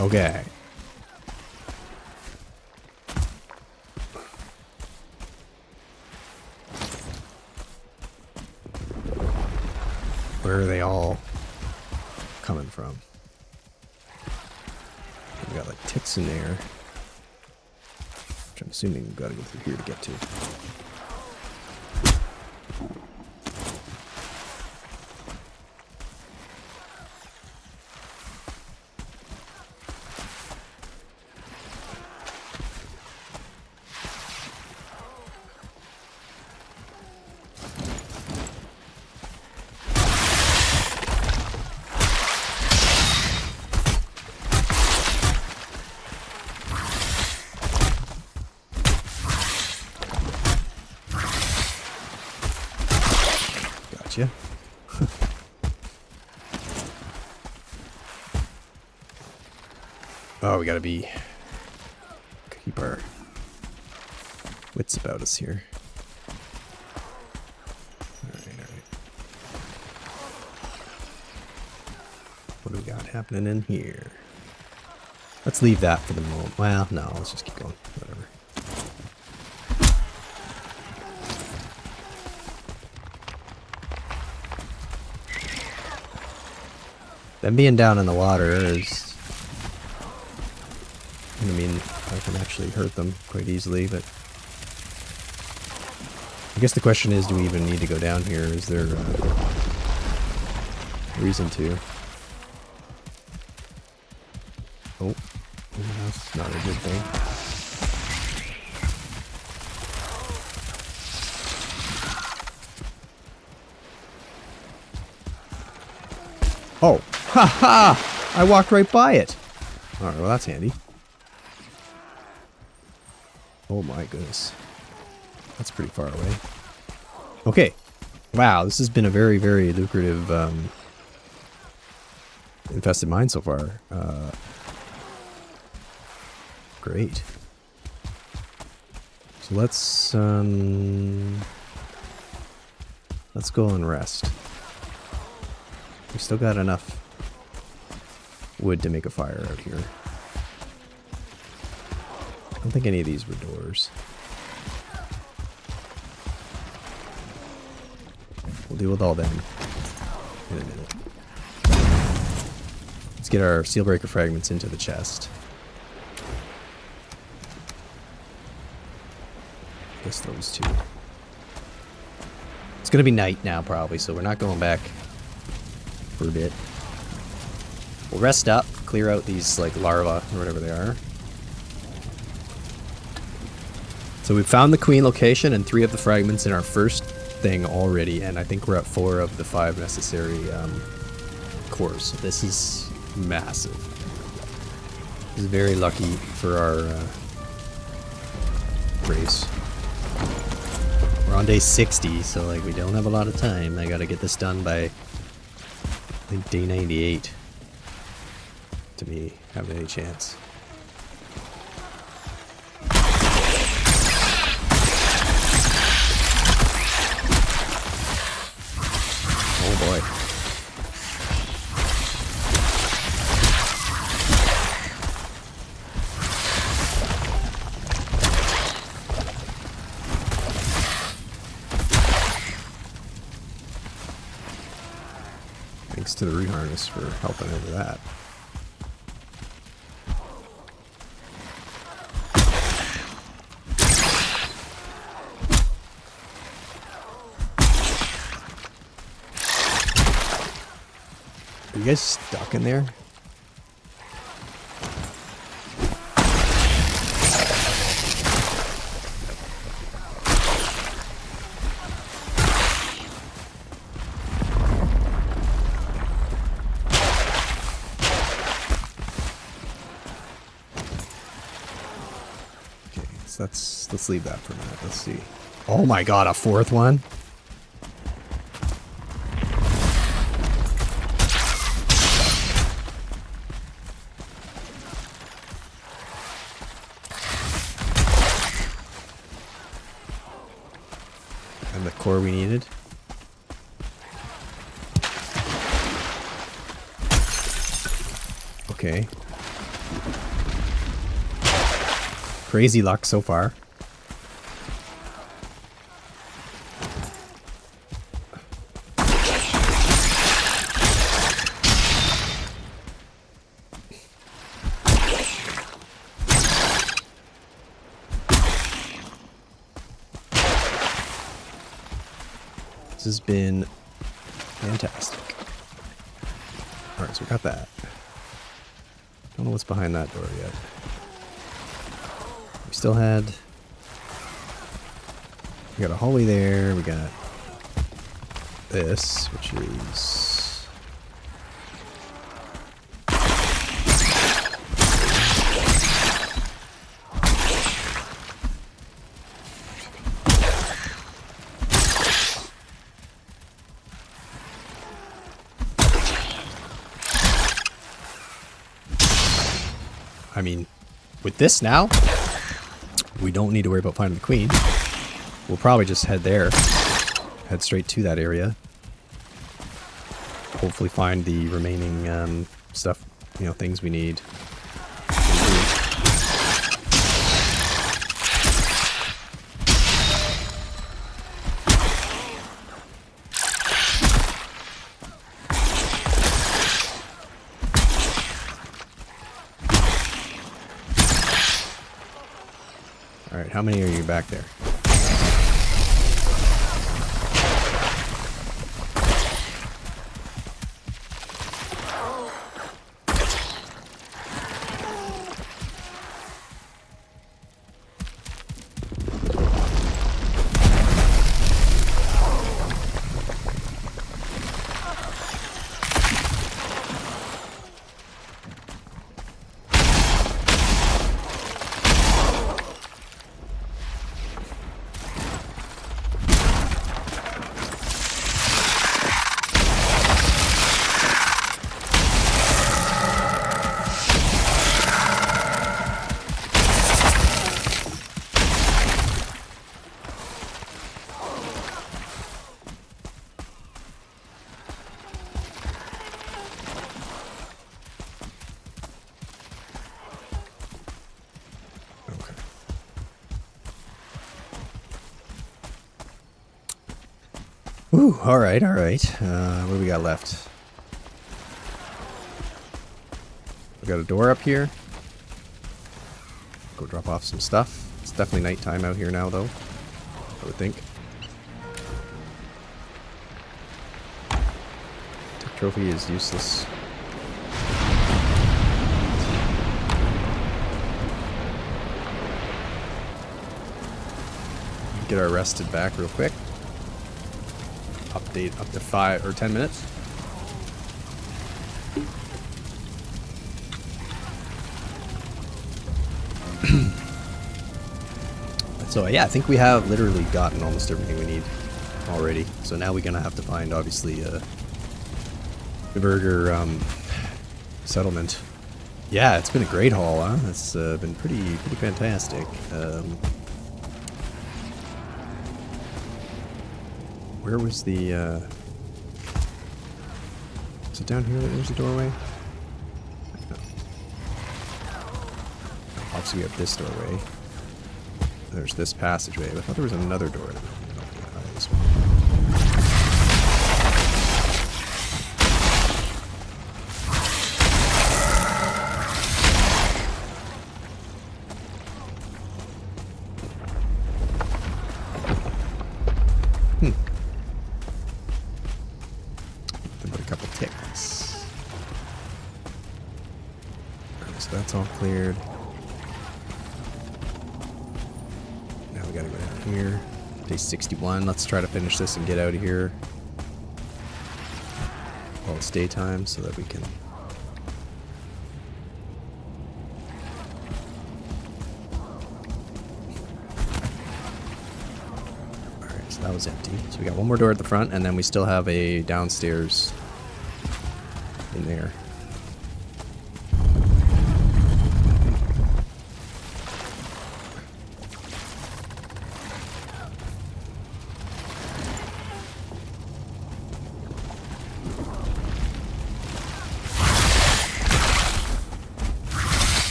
Okay. Where are they all coming from? We got like ticks in there, which I'm assuming we've got to go through here to get to. Gotcha. Oh, we gotta keep our wits about us here. Alright. What do we got happening in here? Let's leave that for the moment. Well, no, let's just keep going. Whatever. Them being down in the water is... I mean, I can actually hurt them quite easily, but... I guess the question is, do we even need to go down here? Is there reason to? Oh, that's not a good thing. Oh, ha ha! I walked right by it. All right, well that's handy. Oh my goodness. That's pretty far away. Okay. Wow, this has been a very, very lucrative infested mine so far. Great. So let's go and rest. We still got enough wood to make a fire out here. I don't think any of these were doors. We'll deal with all them in a minute. Let's get our seal breaker fragments into the chest. I guess those two. It's gonna be night now probably, so we're not going back for a bit. We'll rest up, clear out these like larvae or whatever they are. So we've found the queen location and 3 of the fragments in our first thing already, and I think we're at 4 of the 5 necessary cores. So this is massive. This is very lucky for our race. We're on day 60, so like we don't have a lot of time. I gotta get this done by I think day 98 to me having any chance. Oh boy. Thanks to the root harness for helping over that. Are you guys stuck in there? Okay, so let's leave that for a minute. Let's see. Oh my god, a 4th one? And the core we needed. Okay. Crazy luck so far. This has been fantastic. Alright, so we got that. Don't know what's behind that door yet. We still had... We got a hallway there, we got this, which is... I mean, with this now, we don't need to worry about finding the queen. We'll probably just head there. Head straight to that area. Hopefully find the remaining stuff, you know, things we need. Alright, how many are you back there? Ooh, alright, alright. What do we got left? We got a door up here. Go drop off some stuff. It's definitely nighttime out here now, though. I would think. Tech trophy is useless. Get our rested back real quick. Update up to 5 or 10 minutes. So yeah, I think we have literally gotten almost everything we need already. So now we're gonna have to find, obviously, the burger settlement. Yeah, it's been a great haul, huh? It's been pretty fantastic. Where was the, is it down here that there's a doorway? No. Obviously we have this doorway. There's this passageway. I thought there was another door. This one. That's all cleared. Now we gotta go down here. Day 61. Let's try to finish this and get out of here while it's daytime so that we can... Alright, so that was empty. So we got one more door at the front, and then we still have a downstairs in there.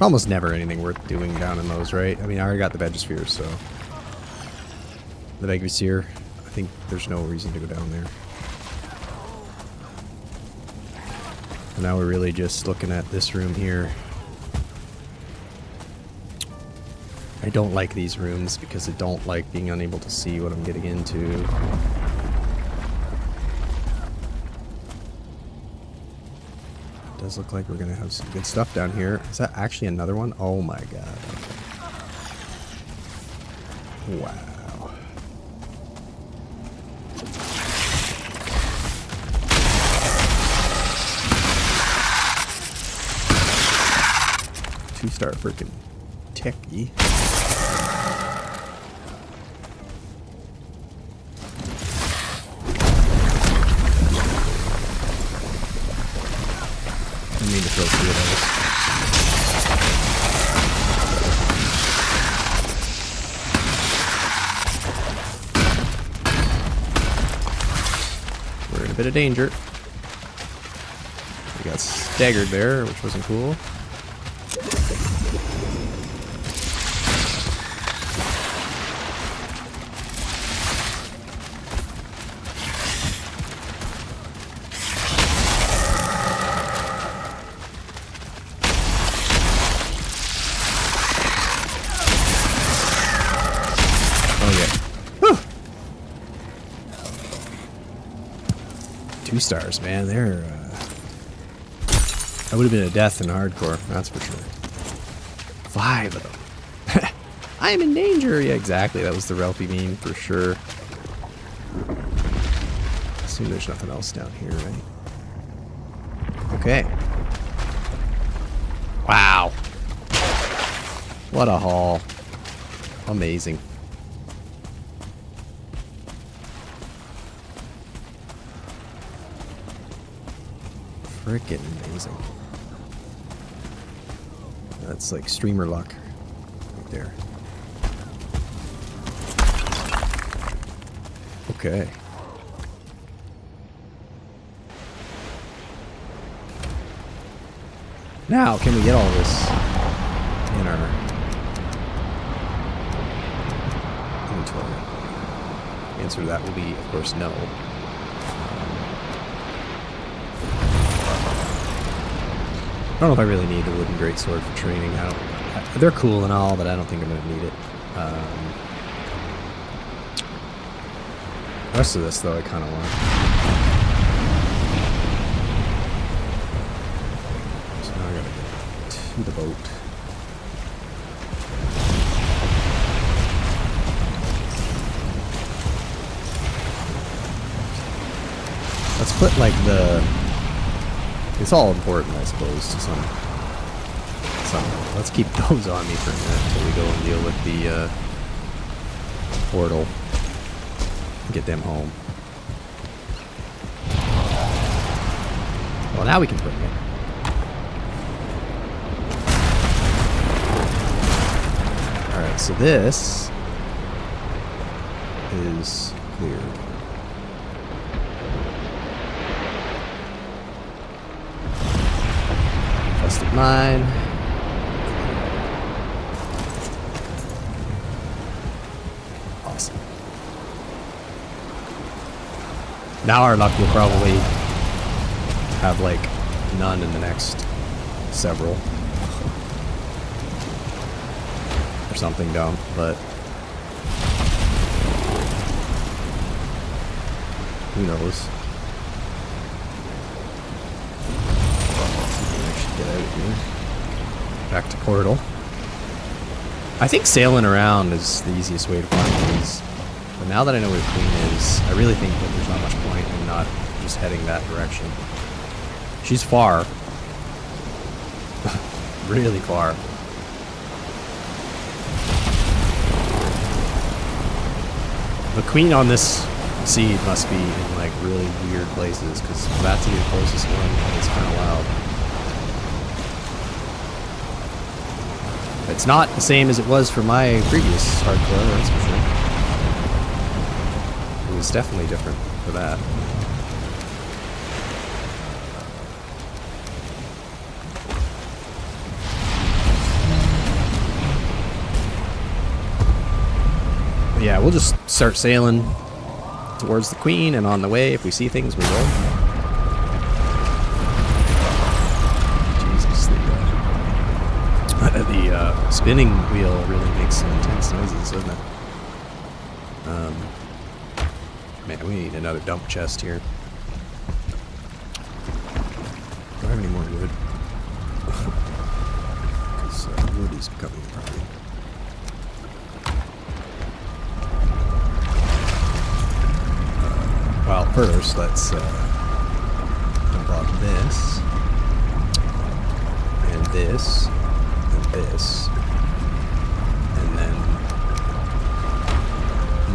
Almost never anything worth doing down in those, right? I mean, I already got the Vegosphere, so... The Vegosphere, I think there's no reason to go down there. And now we're really just looking at this room here. I don't like these rooms because I don't like being unable to see what I'm getting into. Does look like we're gonna have some good stuff down here. Is that actually another one? Oh my god. Okay. Wow. Two-star freaking techie. Need to throw 3 of those. We're in a bit of danger. We got staggered there, which wasn't cool. 2 stars, man. They're, that would have been a death in hardcore, that's for sure. 5 of them. I am in danger! Yeah, exactly. That was the Relpy meme, for sure. Assume there's nothing else down here, right? Okay. Wow. What a haul. Amazing. Frickin' amazing. That's like streamer luck right there. Okay. Now, can we get all this in our inventory? The answer to that will be, of course, no. I don't know if I really need the wooden greatsword for training. They're cool and all, but I don't think I'm going to need it. The rest of this, though, I kind of want. So now I gotta get to the boat. Let's put, like, it's all important, I suppose, to some. Let's keep those on me for a minute until we go and deal with the portal. Get them home. Well, now we can bring it. Alright, so this is cleared. Infested mine. Awesome. Now our luck will probably have like none in the next several. Or something dumb, but who knows? I should get out of here. Back to portal. I think sailing around is the easiest way to find these. But now that I know where the queen is, I really think that there's not much point in not just heading that direction. She's far. Really far. The queen on this seed must be in like really weird places, because for that to be the closest one, it's kind of wild. It's not the same as it was for my previous hardcore, that's for sure. It was definitely different for that. But yeah, we'll just start sailing towards the queen, and on the way, if we see things, we will. Jesus, the spinning wheel really makes some intense noises, doesn't it? Man, we need another dump chest here. Do I have any more wood? Because wood is becoming a problem. Well, first, let's dump off this, and this, and this, and then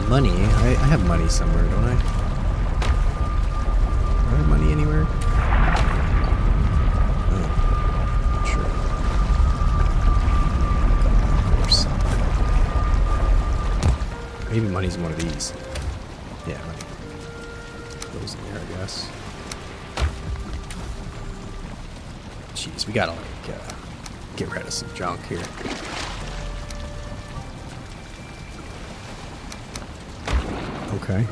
money. I have money somewhere, don't I? Do I have money anywhere? Oh, not sure. Of course. Maybe money's in one of these. Yeah, money. Those in there, I guess. Jeez, we gotta like get rid of some junk here. Okay.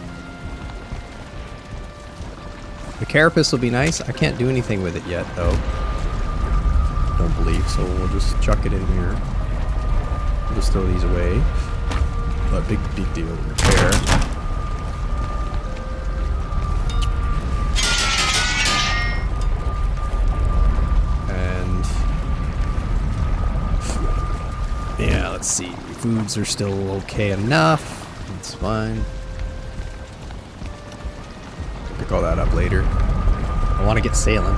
The carapace will be nice. I can't do anything with it yet, though. Don't believe, so we'll just chuck it in here. We'll just throw these away. But big deal to repair. foods are still okay enough. That's fine. Pick all that up later. I want to get sailing.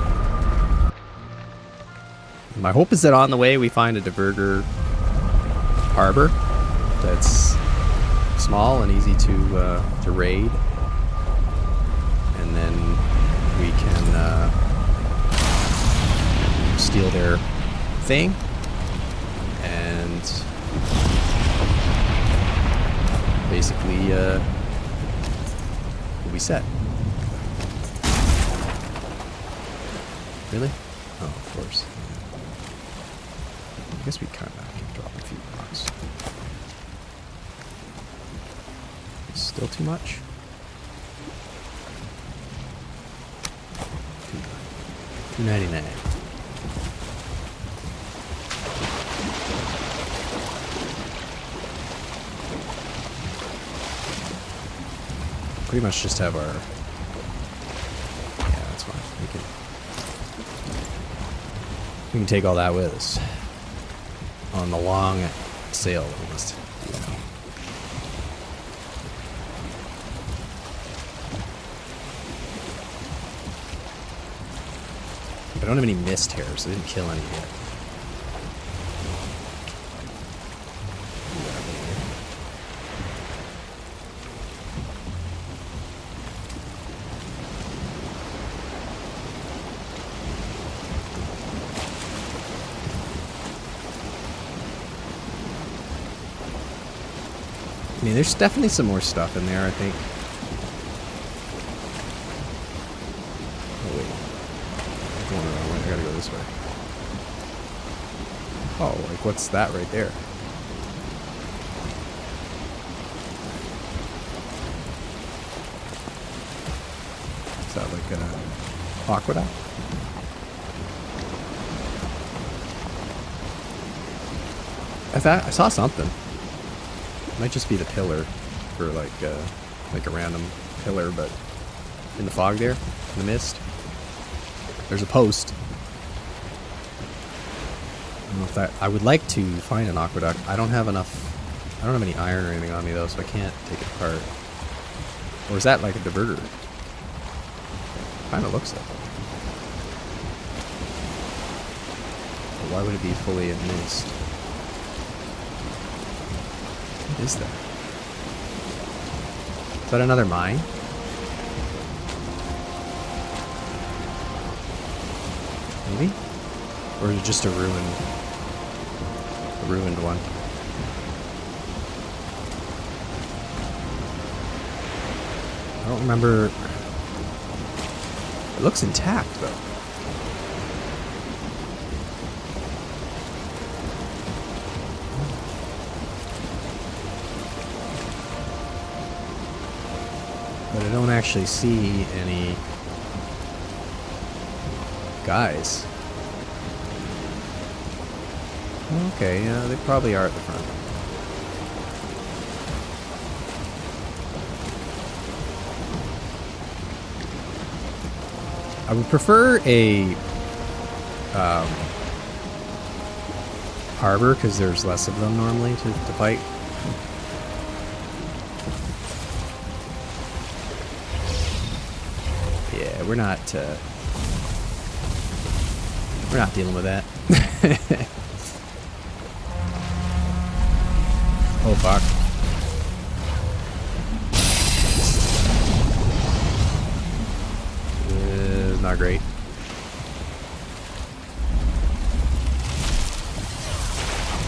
My hope is that on the way we find a diverger harbor that's small and easy to raid, and then we can steal their thing and basically we'll be set. Really? Oh, of course. I guess we kind of can drop a few blocks. Still too much? $2.99. Pretty much just have our... Yeah, that's fine. We can take all that with us on the long sail that we must do now. I don't have any mist here, so I didn't kill any yet. I mean, there's definitely some more stuff in there, I think. Oh, wait. I'm going the wrong way. I gotta go this way. Oh, like, what's that right there? Is that like an aqueduct? I saw something. Might just be the pillar for like a random pillar, but in the fog there, in the mist. There's a post. I don't know if that... I would like to find an aqueduct. I don't have enough... I don't have any iron or anything on me though, so I can't take it apart. Or is that like a diverter? Kinda looks like it. But why would it be fully in mist? What is that? Is that another mine? Maybe? Or is it just a ruined one? I don't remember. It looks intact though. But I don't actually see any guys. Okay, yeah, they probably are at the front. I would prefer a harbor because there's less of them normally to fight. Yeah, we're not dealing with that. Oh fuck. Not great.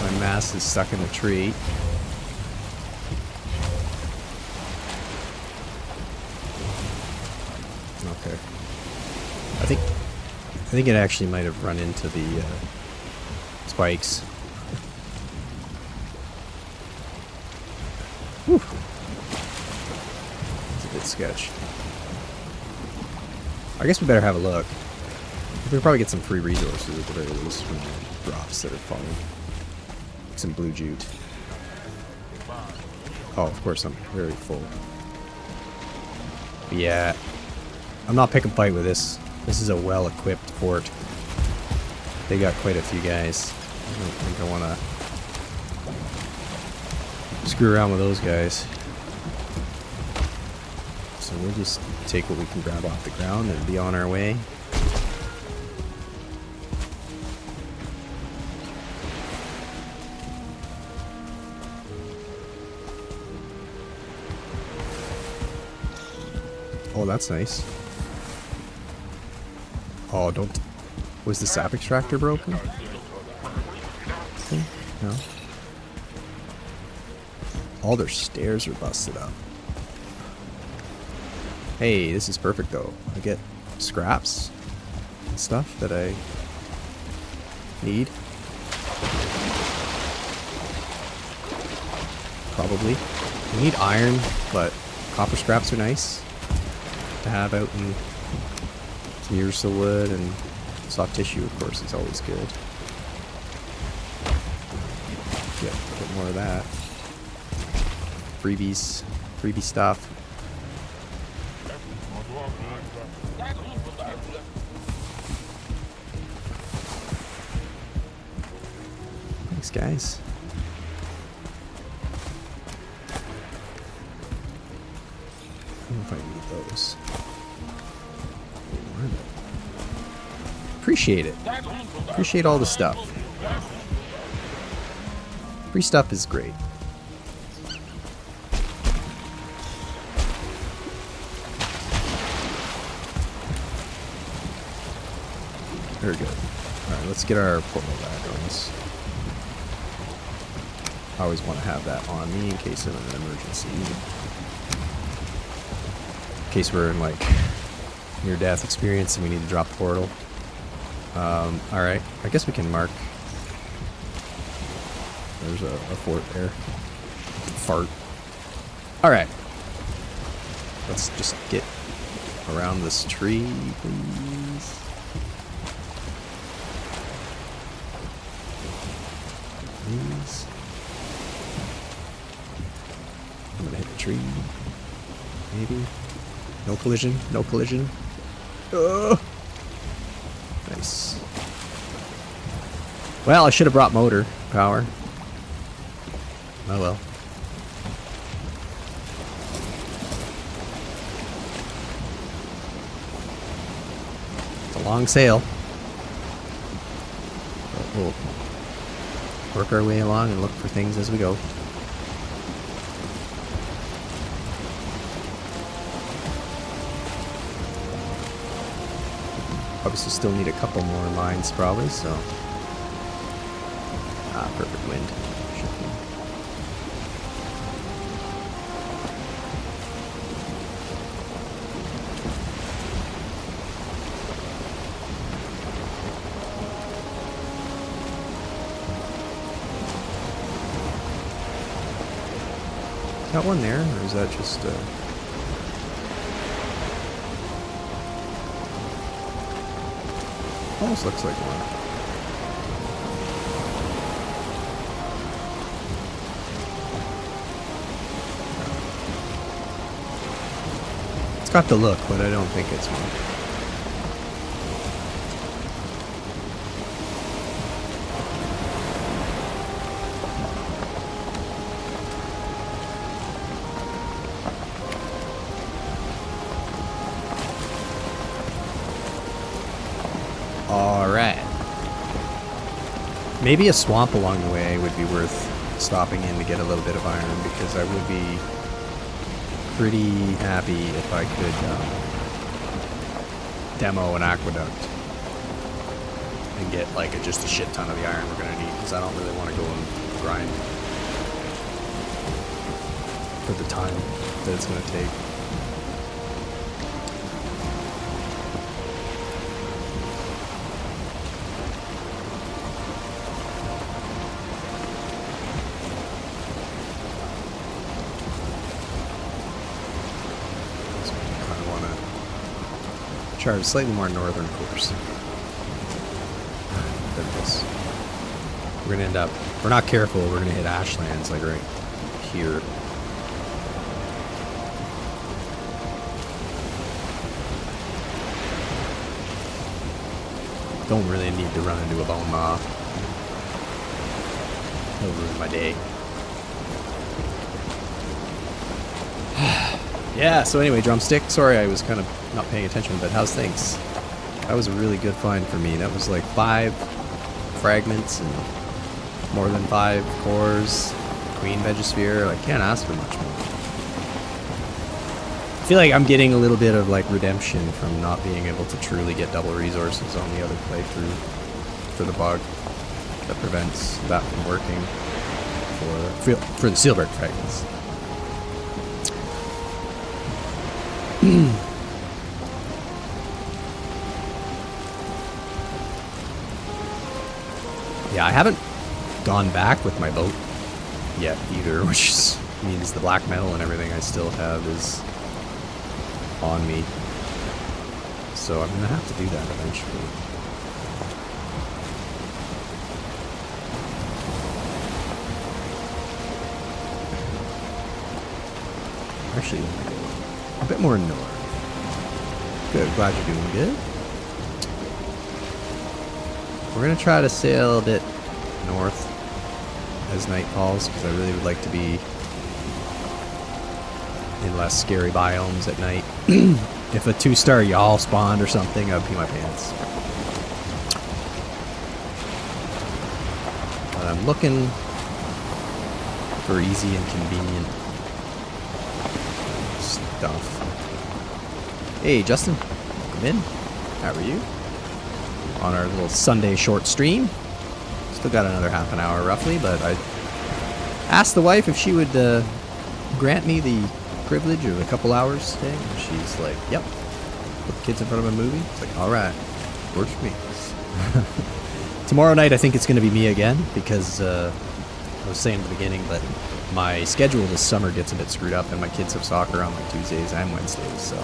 My mast is stuck in the tree. Okay. I think it actually might have run into the spikes. Whew. It's a bit sketch. I guess we better have a look. We'll probably get some free resources at the very least from the drops that are falling. Some blue jute. Oh, of course, I'm very full. But yeah, I'm not picking fight with this. This is a well-equipped fort. They got quite a few guys. I don't think I want to screw around with those guys. So we'll just take what we can grab off the ground and be on our way. Oh, that's nice. Oh, don't... Was the sap extractor broken? No. All their stairs are busted up. Hey, this is perfect though. I get scraps and stuff that I need. Probably. I need iron, but copper scraps are nice to have out in some ursa wood, and soft tissue, of course, is always good. Get a bit more of that. Freebie stuff. Thanks, guys. I don't know if I need those. Appreciate it. Appreciate all the stuff. Free stuff is great. Very good. Alright, let's get our portal back on us. I always want to have that on me in case of an emergency. In case we're in like near-death experience and we need to drop the portal. Alright, I guess we can mark. There's a fort there. Fart. Alright. Let's just get around this tree, please. Please. I'm gonna hit the tree. Maybe. No collision. No collision. Ugh. Nice. Well, I should have brought motor power. Oh well. It's a long sail. But we'll work our way along and look for things as we go. Obviously still need a couple more lines probably, so... Ah, perfect wind. Should be. Got one there, or is that just... Almost looks like one. It's got the look, but I don't think it's one. Alright. Maybe a swamp along the way would be worth stopping in to get a little bit of iron, because I would be pretty happy if I could demo an aqueduct and get like just a shit ton of the iron we're gonna need, because I don't really want to go and grind for the time that it's gonna take. Chart a slightly more northern course. There it is. We're gonna end up, if we're not careful, we're gonna hit ashlands like right here. Don't really need to run into a bone moth. It'll ruin my day. Yeah, so anyway, Drumstick, sorry I was kind of not paying attention, but how's things? That was a really good find for me. That was like 5 fragments and more than 5 cores, Queen Vegisphere. I can't ask for much more. I feel like I'm getting a little bit of like redemption from not being able to truly get double resources on the other playthrough for the bug that prevents that from working for the Sealberg fragments. Yeah, I haven't gone back with my boat yet either, which means the black metal and everything I still have is on me. So I'm gonna have to do that eventually. Actually, a bit more north. Good, glad you're doing good. We're gonna try to sail a bit north as night falls, because I really would like to be in less scary biomes at night. If a 2-star yawl spawned or something, I'd pee my pants. But I'm looking for easy and convenient stuff. Hey Justin, welcome in. How are you? On our little Sunday short stream. Still got another half an hour roughly, but I asked the wife if she would grant me the privilege of a couple hours today, and she's like, yep. Put the kids in front of a movie. It's like, alright, works for me. Tomorrow night I think it's going to be me again, because I was saying at the beginning, but my schedule this summer gets a bit screwed up, and my kids have soccer on like Tuesdays and Wednesdays, so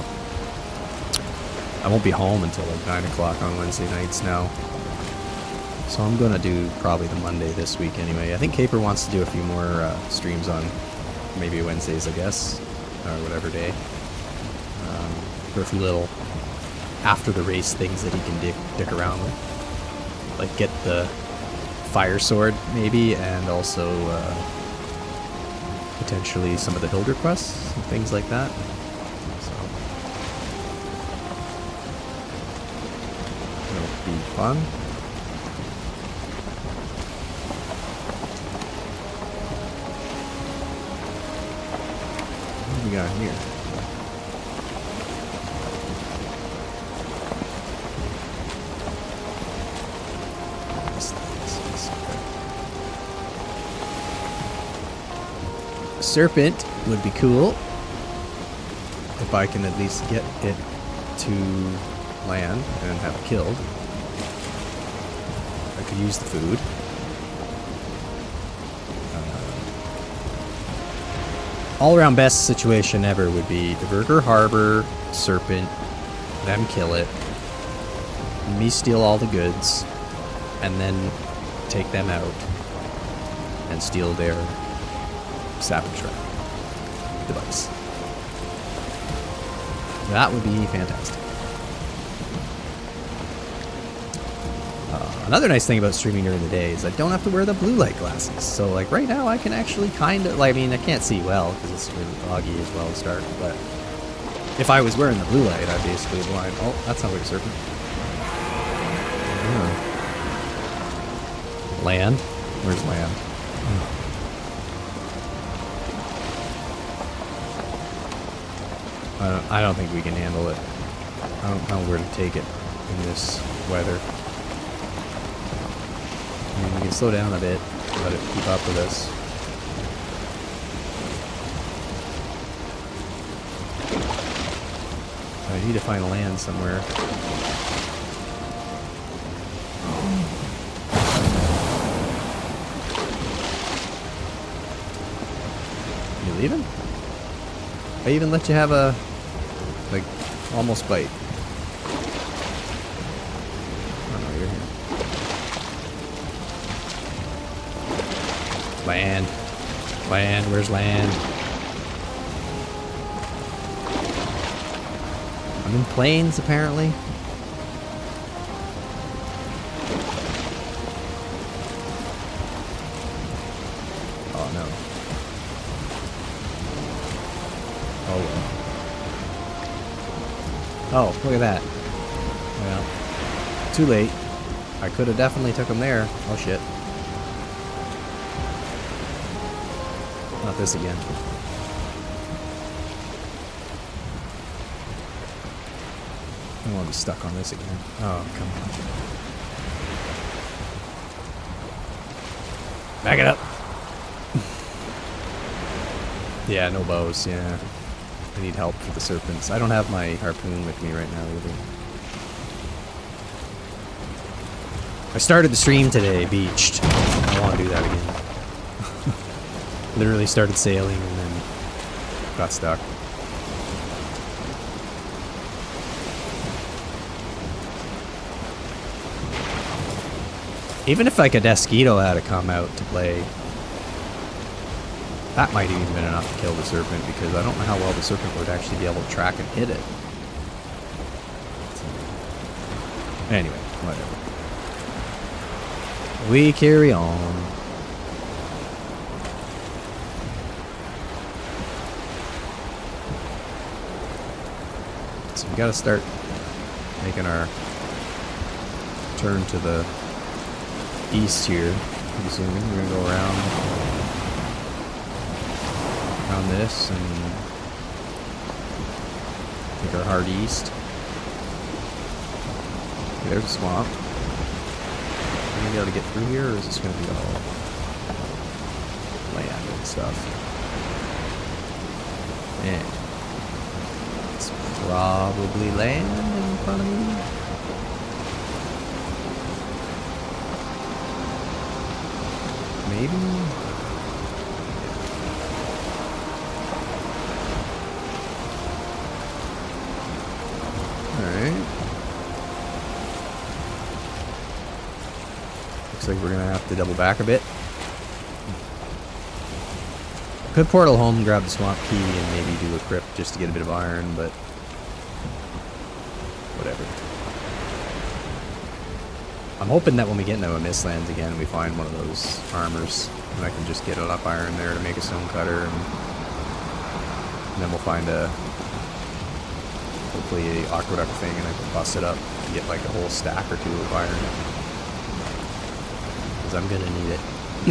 I won't be home until like 9 o'clock on Wednesday nights now. So I'm going to do probably the Monday this week anyway. I think Caper wants to do a few more streams on maybe Wednesdays, I guess, or whatever day. For a few little after the race things that he can dick around with. Like get the fire sword maybe, and also potentially some of the Hilder quests and things like that. Be fun. What do we got here? Serpent would be cool if I can at least get it to land and have it killed. I could use the food. All around best situation ever would be the Burger Harbor Serpent, them kill it, me steal all the goods, and then take them out and steal their Savage Trap device. That would be fantastic. Another nice thing about streaming during the day is I don't have to wear the blue light glasses. So like right now I can actually kind of, like, I mean I can't see well because it's really foggy as well as dark, but if I was wearing the blue light I'd basically blind. Oh, that sounds like a serpent. Yeah. Land? Where's land? I don't think we can handle it. I don't know where to take it in this weather. I mean, we can slow down a bit, let it keep up with us. I need to find land somewhere. You leaving? I even let you have a, like, almost bite. Oh no, you're here. Land. Land, where's land? I'm in plains, apparently. Oh no. Oh well. Oh, look at that. Well, too late. I could have definitely took him there. Oh shit. Not this again. I don't want to be stuck on this again. Oh, come on. Back it up. Yeah, no bows, yeah. I need help for the serpents. I don't have my harpoon with me right now either. I started the stream today, beached. I don't want to do that again. Literally started sailing and then got stuck. Even if like a Desquito had to come out to play, that might even been enough to kill the serpent, because I don't know how well the serpent would actually be able to track and hit it. So, anyway, whatever. We carry on. So we gotta start making our turn to the east here. Pretty soon we're gonna go around this and take our hard east. There's a swamp. Are we gonna be able to get through here, or is this gonna be all land and stuff? Man, it's probably land in front of me. Maybe. Alright. Looks like we're gonna have to double back a bit. Could portal home, grab the swamp key, and maybe do a crypt just to get a bit of iron, but whatever. I'm hoping that when we get into a Mistlands again, we find one of those farmers, and I can just get enough iron there to make a stone cutter, and then we'll find a, hopefully a aqueduct thing, and I can bust it up and get like a whole stack or two of iron. Because I'm gonna need it.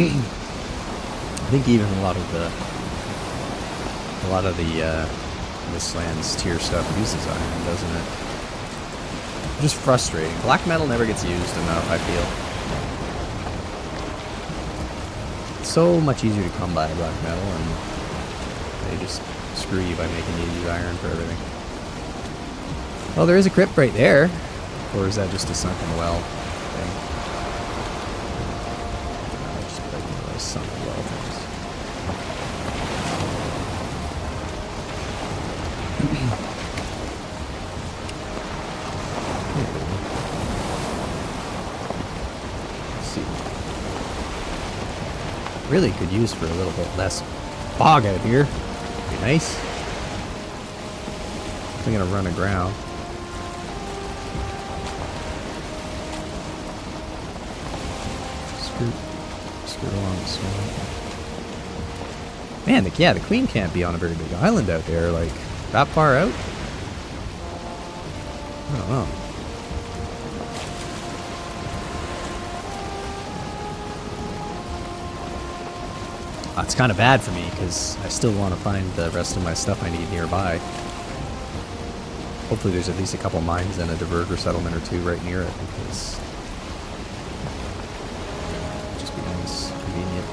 I think even a lot of the Mistlands tier stuff uses iron, doesn't it? Just frustrating. Black metal never gets used enough, I feel. It's so much easier to come by black metal, and they just screw you by making you use iron for everything. Well, there is a crypt right there. Or is that just a sunken well thing? No, just like one of those sunken well things. Really could use for a little bit less fog out here. Be nice. I'm gonna run aground. Skirt along the swamp. Man, the queen can't be on a very big island out there, like that far out. I don't know. It's kind of bad for me, because I still want to find the rest of my stuff I need nearby. Hopefully there's at least a couple mines and a diverter settlement or two right near it, because it'd just be nice, convenient.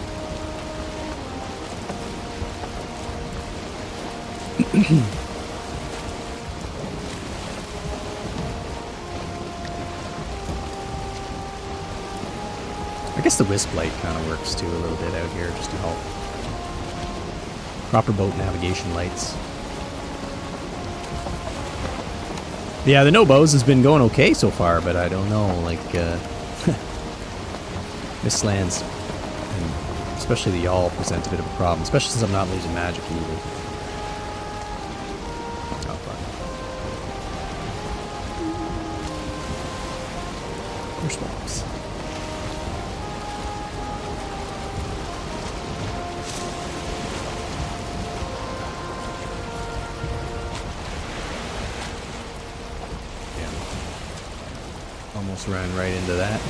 I guess the wisp light kind of works too a little bit out here, just to help. Proper boat navigation lights. Yeah, the no bows has been going okay so far, but I don't know, like, Mistlands, and especially the yawl, present a bit of a problem, especially since I'm not losing magic either. Oh, fun. More swamps. Almost ran right into that.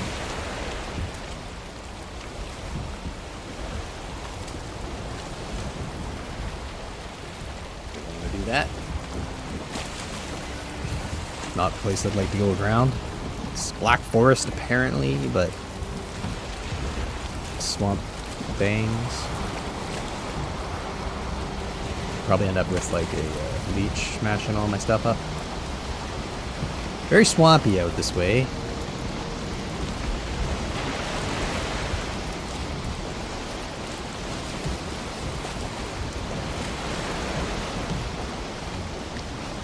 Don't want to do that. Not the place I'd like to go around. It's Black Forest apparently, but swamp bangs. Probably end up with like a leech smashing all my stuff up. Very swampy out this way.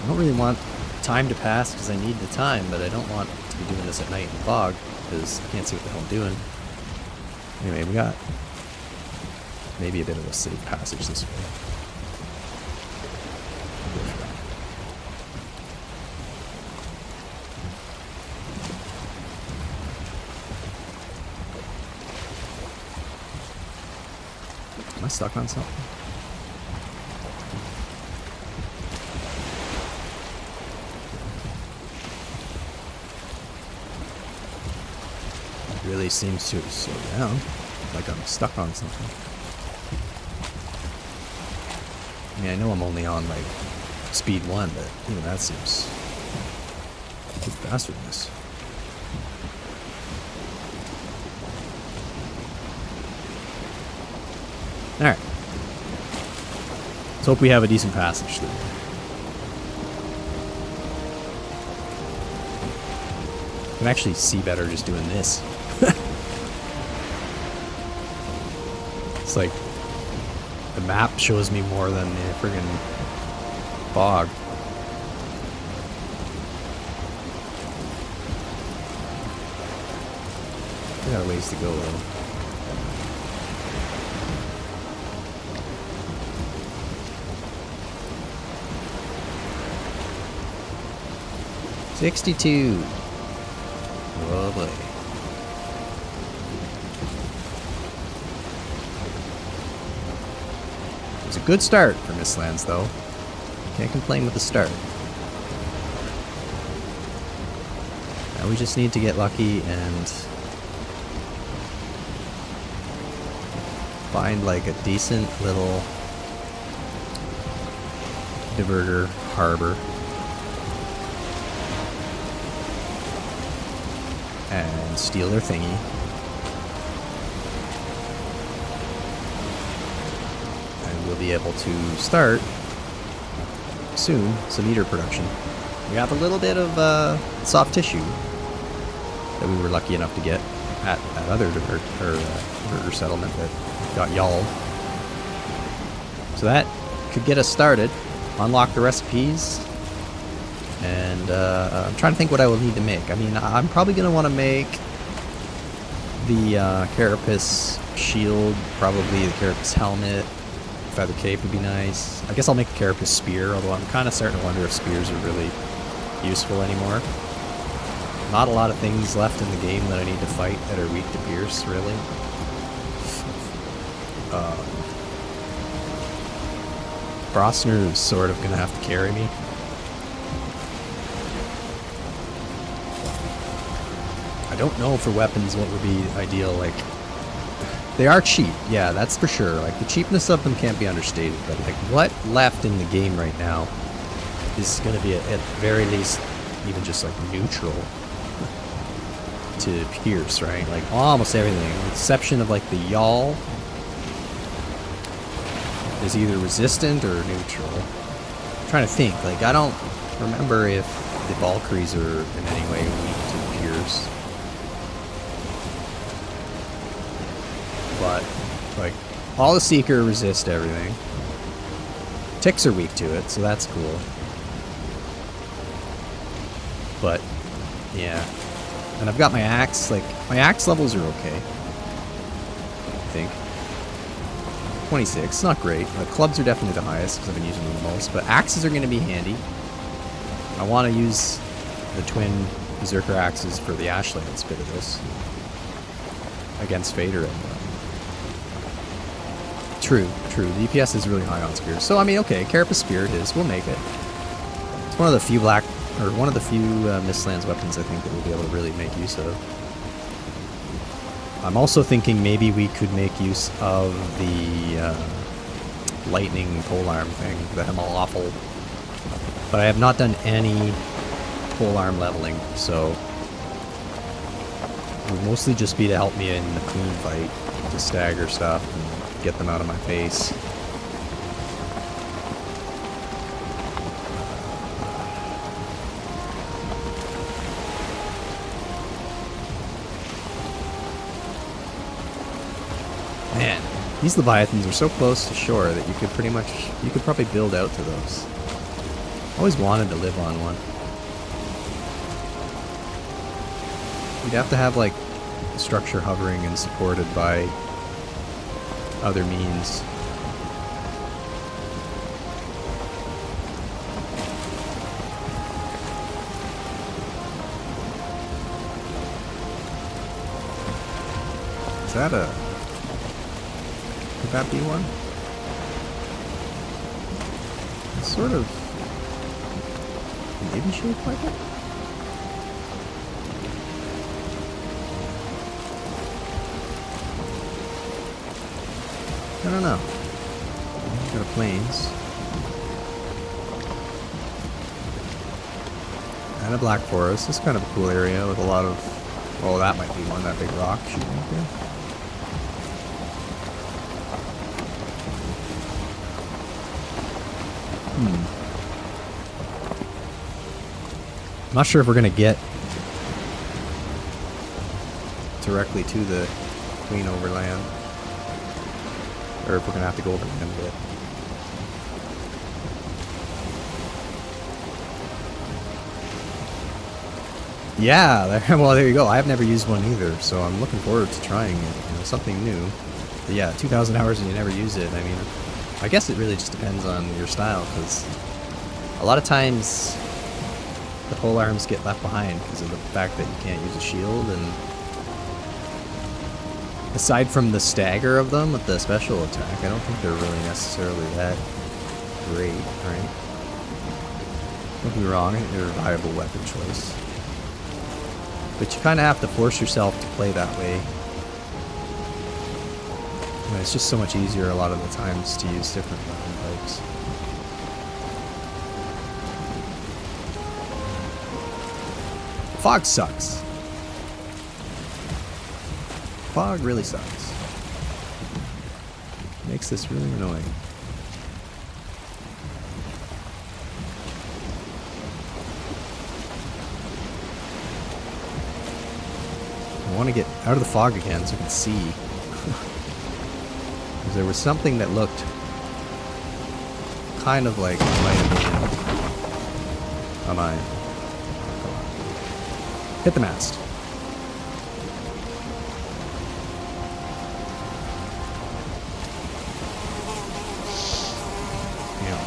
I don't really want time to pass because I need the time, but I don't want to be doing this at night in the fog because I can't see what the hell I'm doing. Anyway, we got maybe a bit of a safe passage this way. Am I stuck on something? It really seems to slow down, like I'm stuck on something. I mean, I know I'm only on like speed 1, but even that seems faster than this. Alright. Let's hope we have a decent passage through. I can actually see better just doing this. It's like the map shows me more than the friggin' fog. We got a ways to go though. $62. Oh boy. It was a good start for Mistlands though. Can't complain with the start. Now we just need to get lucky and find like a decent little diverter harbor. And steal their thingy. And we'll be able to start soon some eater production. We have a little bit of soft tissue that we were lucky enough to get at that other diverter settlement that got y'alled. So that could get us started. Unlock the recipes. And I'm trying to think what I will need to make. I mean, I'm probably going to want to make the carapace shield, probably the carapace helmet, feather cape would be nice. I guess I'll make the carapace spear, although I'm kind of starting to wonder if spears are really useful anymore. Not a lot of things left in the game that I need to fight that are weak to pierce, really. Frostner is sort of going to have to carry me. I don't know for weapons what would be ideal. Like, they are cheap, yeah, that's for sure. Like, the cheapness of them can't be understated, but like, what left in the game right now is going to be at very least even just like neutral to pierce, right? Like almost everything, with the exception of like the yawl, is either resistant or neutral. I'm trying to think. Like, I don't remember if the Valkyries are in any way weak to pierce. But, like, all the Seeker resist everything. Ticks are weak to it, so that's cool. But, yeah. And I've got my axe. Like, my axe levels are okay, I think. 26, it's not great. The clubs are definitely the highest because I've been using them the most, but axes are going to be handy. I want to use the twin Berserker axes for the Ashlands bit of this against Fader. True. The DPS is really high on spears. So, I mean, okay, Carapace Spear it is. We'll make it. It's one of the few black or one of the few Mistlands weapons I think that we'll be able to really make use of. I'm also thinking maybe we could make use of the lightning polearm thing, the Himmelawful. But I have not done any polearm leveling, so it would mostly just be to help me in the clean fight, to stagger stuff and get them out of my face. Man, these Leviathans are so close to shore that you could probably build out to those. Always wanted to live on one. You'd have to have like a structure hovering and supported by other means. Is that a... Could that be one? It's sort of maybe shaped like it? I don't know. Got a plains. And a black forest. This is kind of a cool area with a lot of... Oh, that might be one, that big rock shooting up there. I'm not sure if we're going to get directly to the Queen Overland, or if we're going to have to go overland a bit. Yeah, well, there you go. I've never used one either, so I'm looking forward to trying it. You know, something new. But yeah, 2,000 hours and you never use it. I mean, I guess it really just depends on your style, because a lot of times the polearms get left behind because of the fact that you can't use a shield, and aside from the stagger of them with the special attack, I don't think they're really necessarily that great, right? Don't get me wrong, I think they're a viable weapon choice. But you kind of have to force yourself to play that way. I mean, it's just so much easier a lot of the times to use different weapon types. Fog sucks. Fog really sucks. Makes this really annoying. I want to get out of the fog again so I can see. Because there was something that looked kind of like it might have been a mine. Hit the mast. Yeah.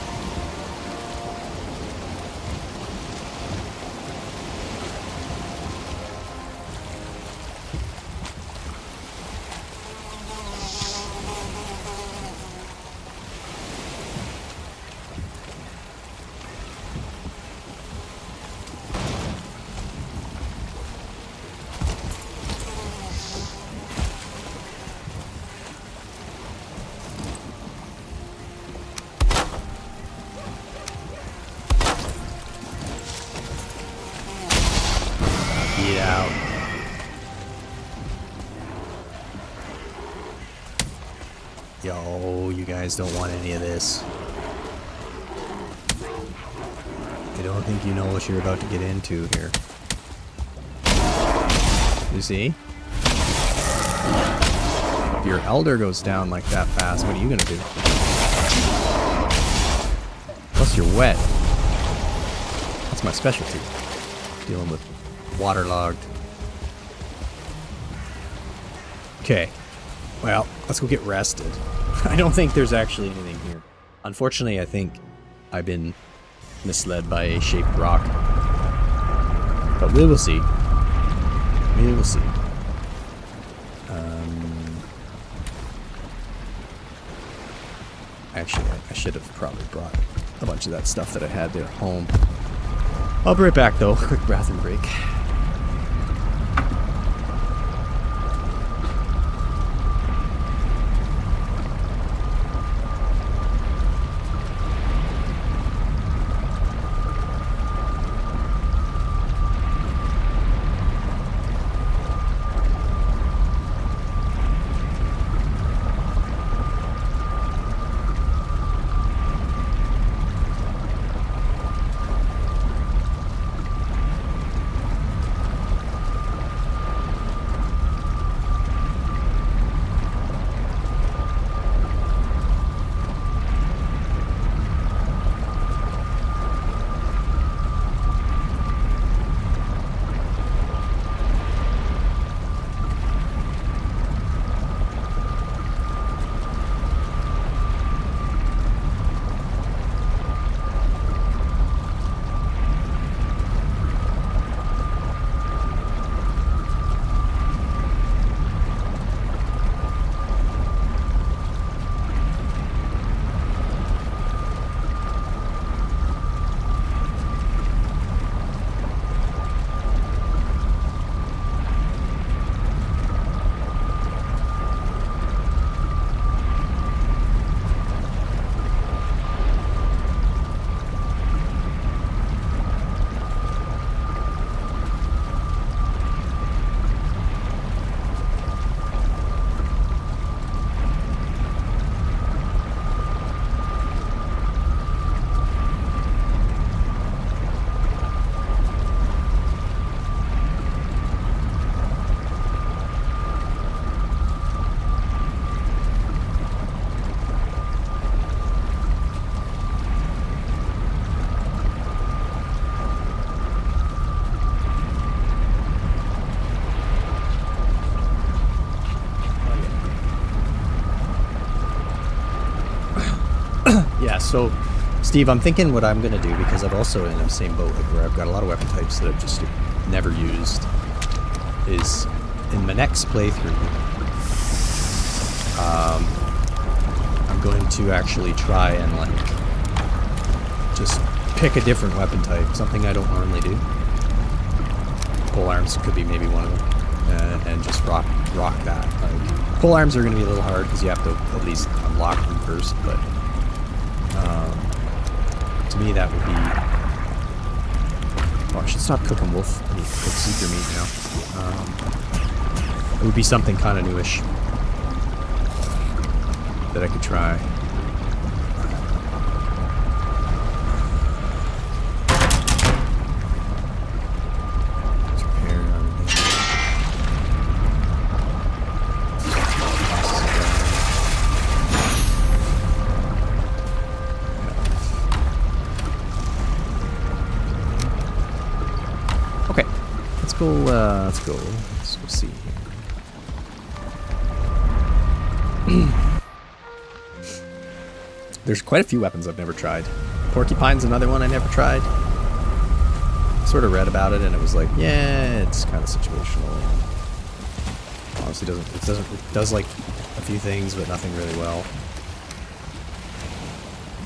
Get out. Yo, you guys don't want any of this. I don't think you know what you're about to get into here. You see? If your elder goes down like that fast, what are you gonna do? Plus you're wet. That's my specialty. Dealing with waterlogged. Okay. Well, let's go get rested. I don't think there's actually anything here. Unfortunately, I think I've been misled by a shaped rock. But we will see. We will see. Actually, I should have probably brought a bunch of that stuff that I had there home. I'll be right back though. Quick bathroom break. Yeah, so Steve, I'm thinking what I'm gonna do, because I'm also in the same boat, like, where I've got a lot of weapon types that I've just never used, is in my next playthrough, I'm going to actually try and like just pick a different weapon type, something I don't normally do. Pole arms could be maybe one of them, and just rock that. Like, pole arms are going to be a little hard because you have to at least unlock them first, but to me that would be... Oh, I should stop cooking wolf. I need to cook seeker meat now. It would be something kind of newish that I could try. Let's go see here. There's quite a few weapons I've never tried. Porcupine's another one I never tried. Sort of read about it and it was like, yeah, it's kind of situational. Honestly, it does like a few things, but nothing really well.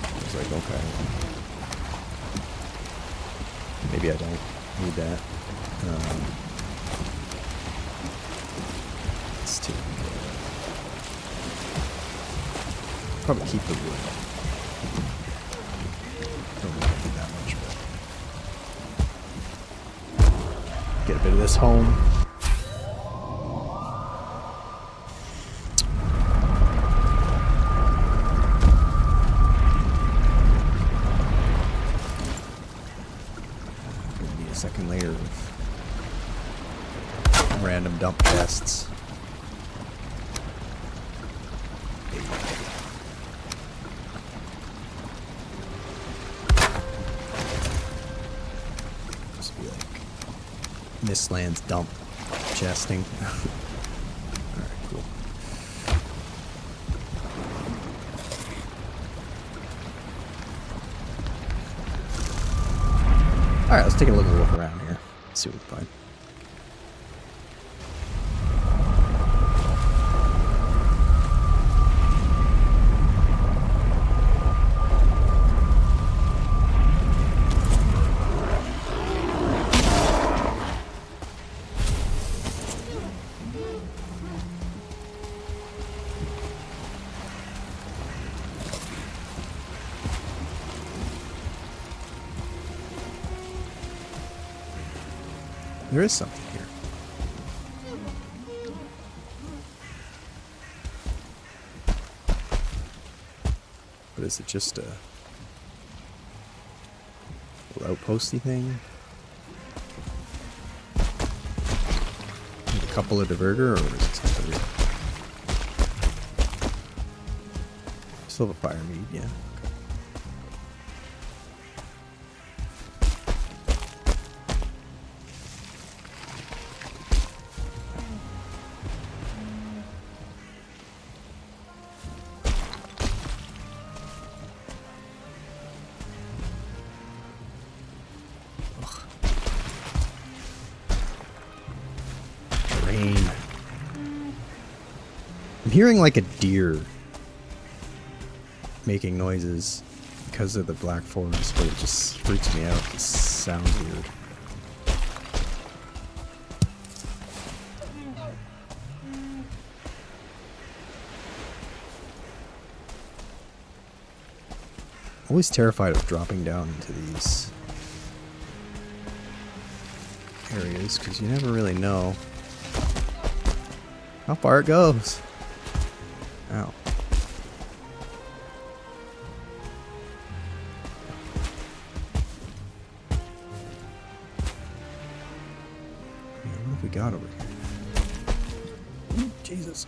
I was like, okay, maybe I don't need that. Let's take, probably keep the wood. Don't really need that much, but get a bit of this home. Need a second layer of random dump chests. Must be like Mistlands dump chesting. Alright, cool. Alright, let's take a little look around here. See what we find. There is something here. But is it just a little outposty thing? Like a couple of diverter, or is it something real? Still have a fire mead, yeah. I'm hearing like a deer making noises because of the black forest, but it just freaks me out. It sounds weird. Always terrified of dropping down into these areas because you never really know how far it goes. Ow. Yeah, what have we got over here? Ooh, Jesus.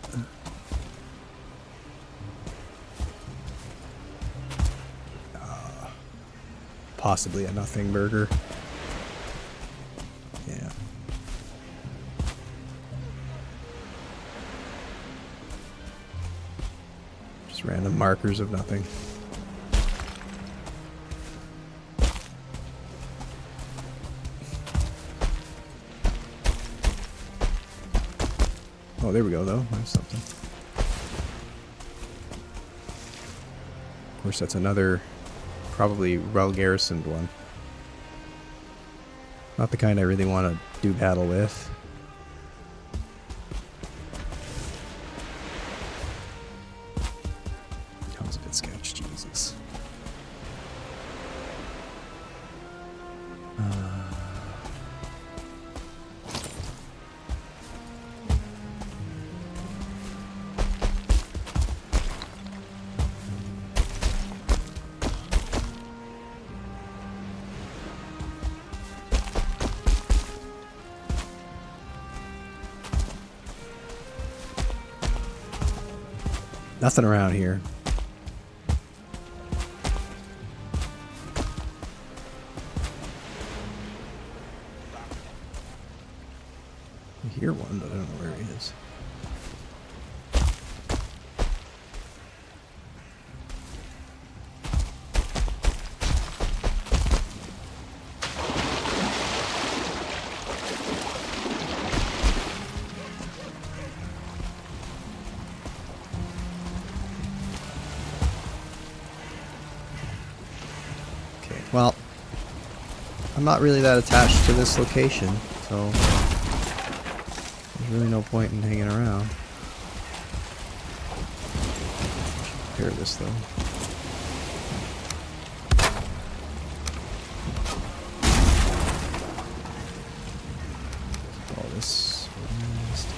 Possibly a nothing burger. Yeah. Just random markers of nothing. Oh, there we go, though. There's something. Of course, that's another probably well-garrisoned one. Not the kind I really want to do battle with. That was a bit sketch, Jesus. Nothing around here. I hear one, but I don't know where he is. Well, I'm not really that attached to this location, so there's really no point in hanging around. Repair this though. All this organized.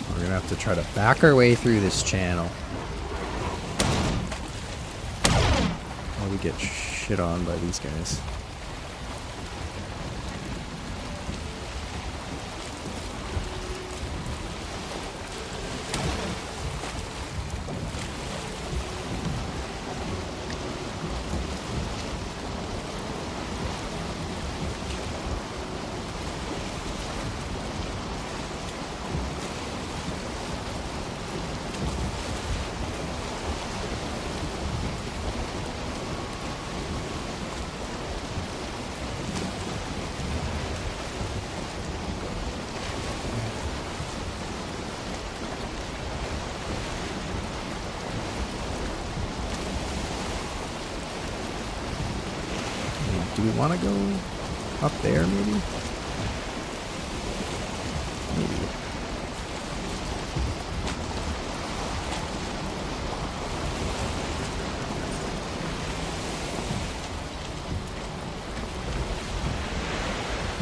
We're gonna have to try to back our way through this channel. While we get shit on by these guys. Do we want to go up there, maybe? Maybe.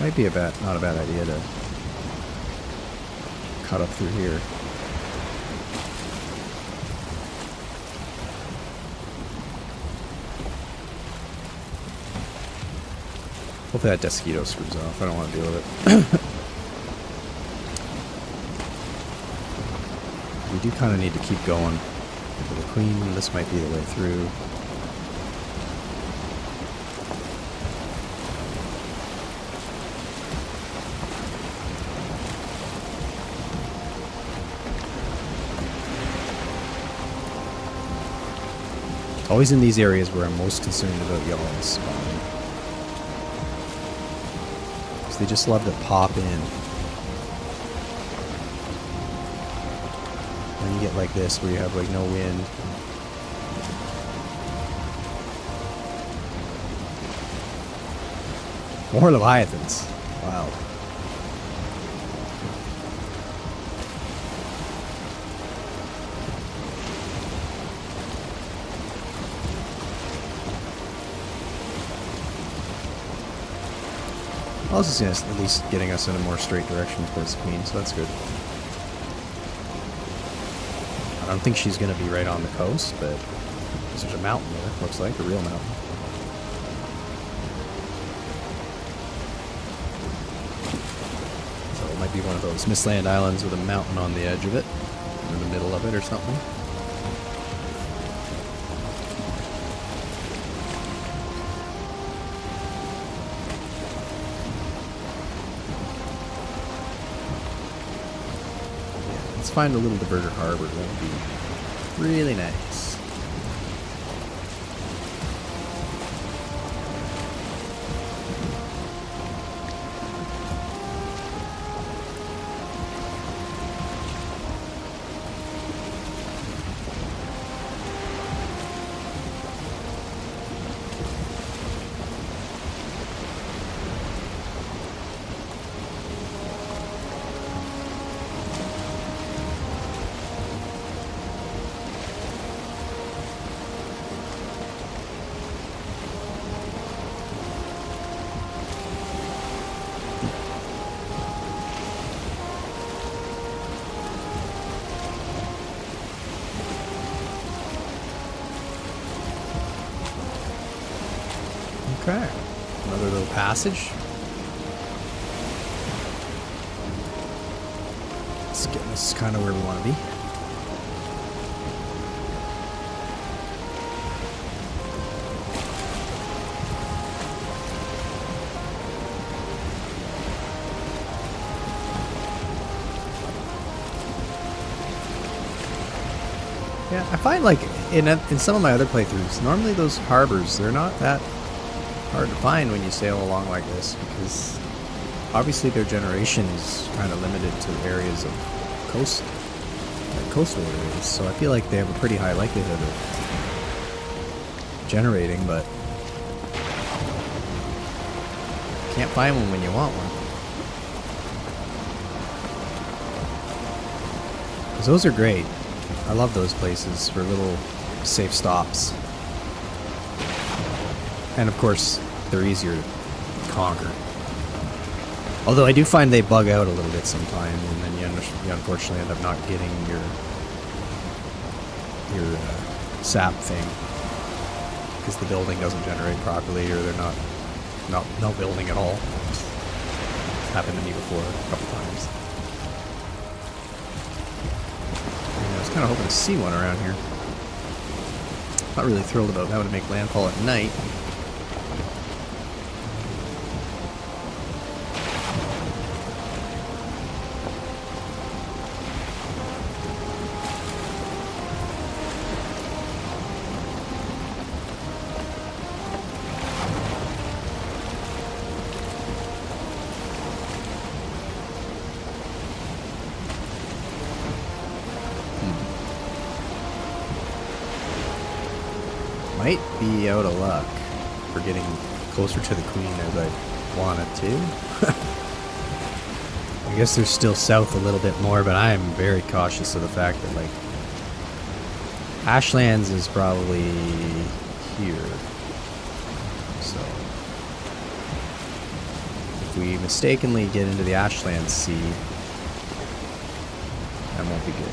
Might be not a bad idea to cut up through here. Hopefully that Desquito screws off. I don't want to deal with it. We do kind of need to keep going. For the queen, this might be the way through. Always in these areas where I'm most concerned about y'all spawning. Because they just love to pop in. And you get like this where you have like no wind. More Leviathans. Wow. Well, this is at least getting us in a more straight direction towards the queen, so that's good. I don't think she's going to be right on the coast, but there's a mountain there, looks like, a real mountain. So it might be one of those Mistland Islands with a mountain on the edge of it, or in the middle of it or something. Find a little diverter harbor. That would be really nice. Okay, another little passage. Let's get this kind of where we want to be. Yeah, I find like in some of my other playthroughs, normally those harbors, they're not that hard to find when you sail along like this, because obviously their generation is kind of limited to areas of coastal areas, so I feel like they have a pretty high likelihood of generating, but can't find one when you want one. Because those are great. I love those places for little safe stops. And of course, they're easier to conquer. Although I do find they bug out a little bit sometimes, and then you unfortunately end up not getting your sap thing because the building doesn't generate properly, or they're not building at all. It's happened to me before a couple times. And I was kind of hoping to see one around here. Not really thrilled about having to make landfall at night. Might be out of luck for getting closer to the queen as I wanted to. I guess they're still south a little bit more, but I am very cautious of the fact that, like, Ashlands is probably here. So if we mistakenly get into the Ashland Sea, that won't be good.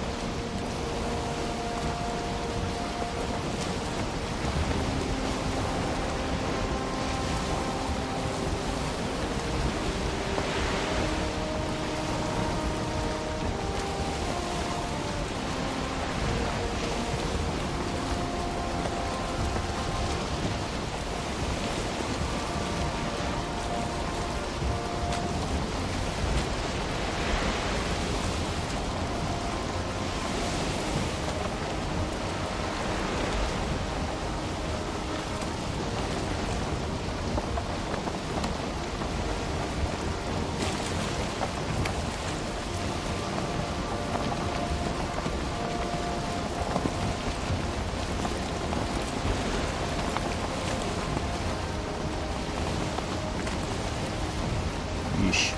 Yeesh.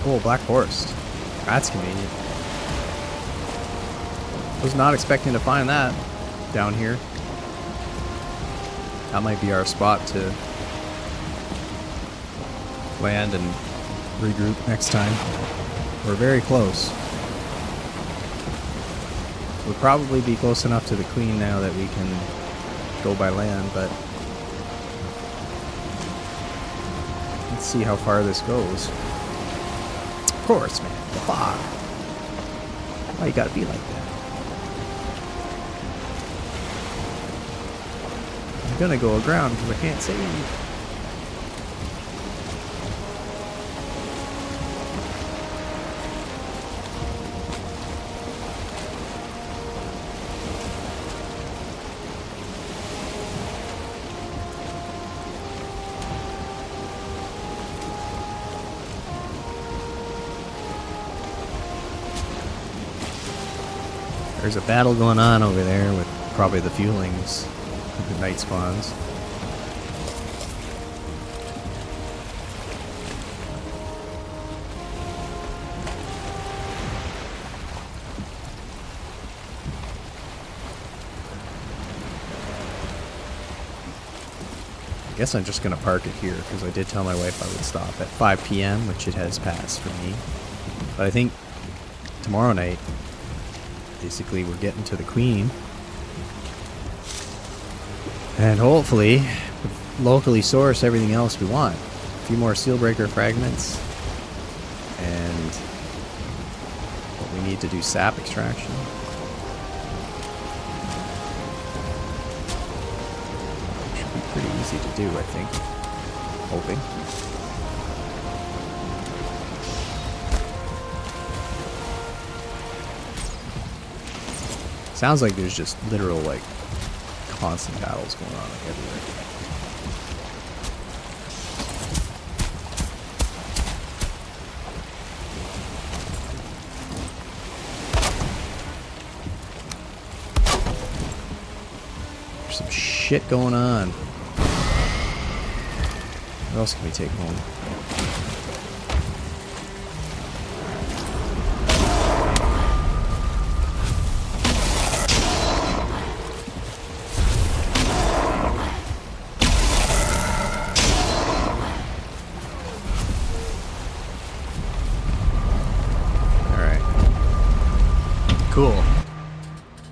Oh, Black Forest. That's convenient. Was not expecting to find that down here. That might be our spot to land and regroup next time. We're very close. We'll probably be close enough to the Queen now that we can go by land, but let's see how far this goes. Of course, man. The fog. Why you gotta be like that? I'm gonna go aground because I can't see. There's a battle going on over there with probably the fuelings, the night spawns. I guess I'm just going to park it here because I did tell my wife I would stop at 5 p.m., which it has passed for me. But I think tomorrow night, basically, we're getting to the Queen. And hopefully, locally source everything else we want. A few more Sealbreaker fragments. And what we need to do sap extraction. Should be pretty easy to do, I think. Hoping. Sounds like there's just literal, like, constant battles going on like, everywhere. There's some shit going on. What else can we take home? Cool.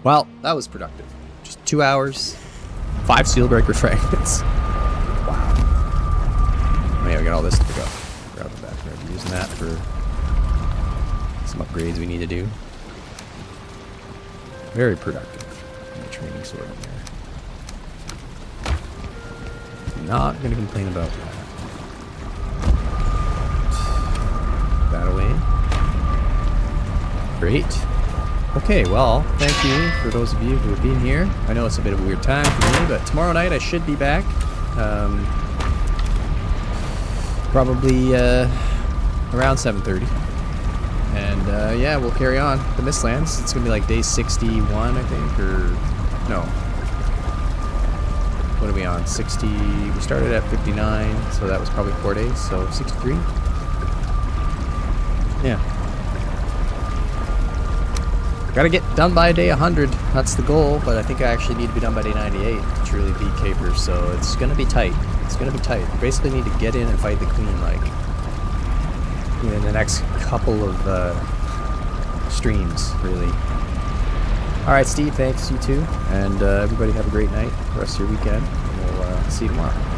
Well, that was productive. Just 2 hours, 5 Sealbreaker fragments. Wow. Oh yeah, we got all this to pick up. Grab it back. We're gonna be using that for some upgrades we need to do. Very productive. My training sword in there. Not gonna complain about that. That away. Great. Okay, well, thank you for those of you who have been here. I know it's a bit of a weird time for me, but tomorrow night I should be back. Probably around 7:30. And yeah, we'll carry on the Mistlands. It's going to be like day 61, I think, or no. What are we on? 60. We started at 59, so that was probably 4 days, so 63. Yeah. Gotta get done by day 100. That's the goal, but I think I actually need to be done by day 98 to truly beat Capers, so it's gonna be tight. It's gonna be tight. We basically need to get in and fight the Queen, like, in the next couple of streams, really. Alright, Steve, thanks, you too. And everybody have a great night, the rest of your weekend. We'll see you tomorrow.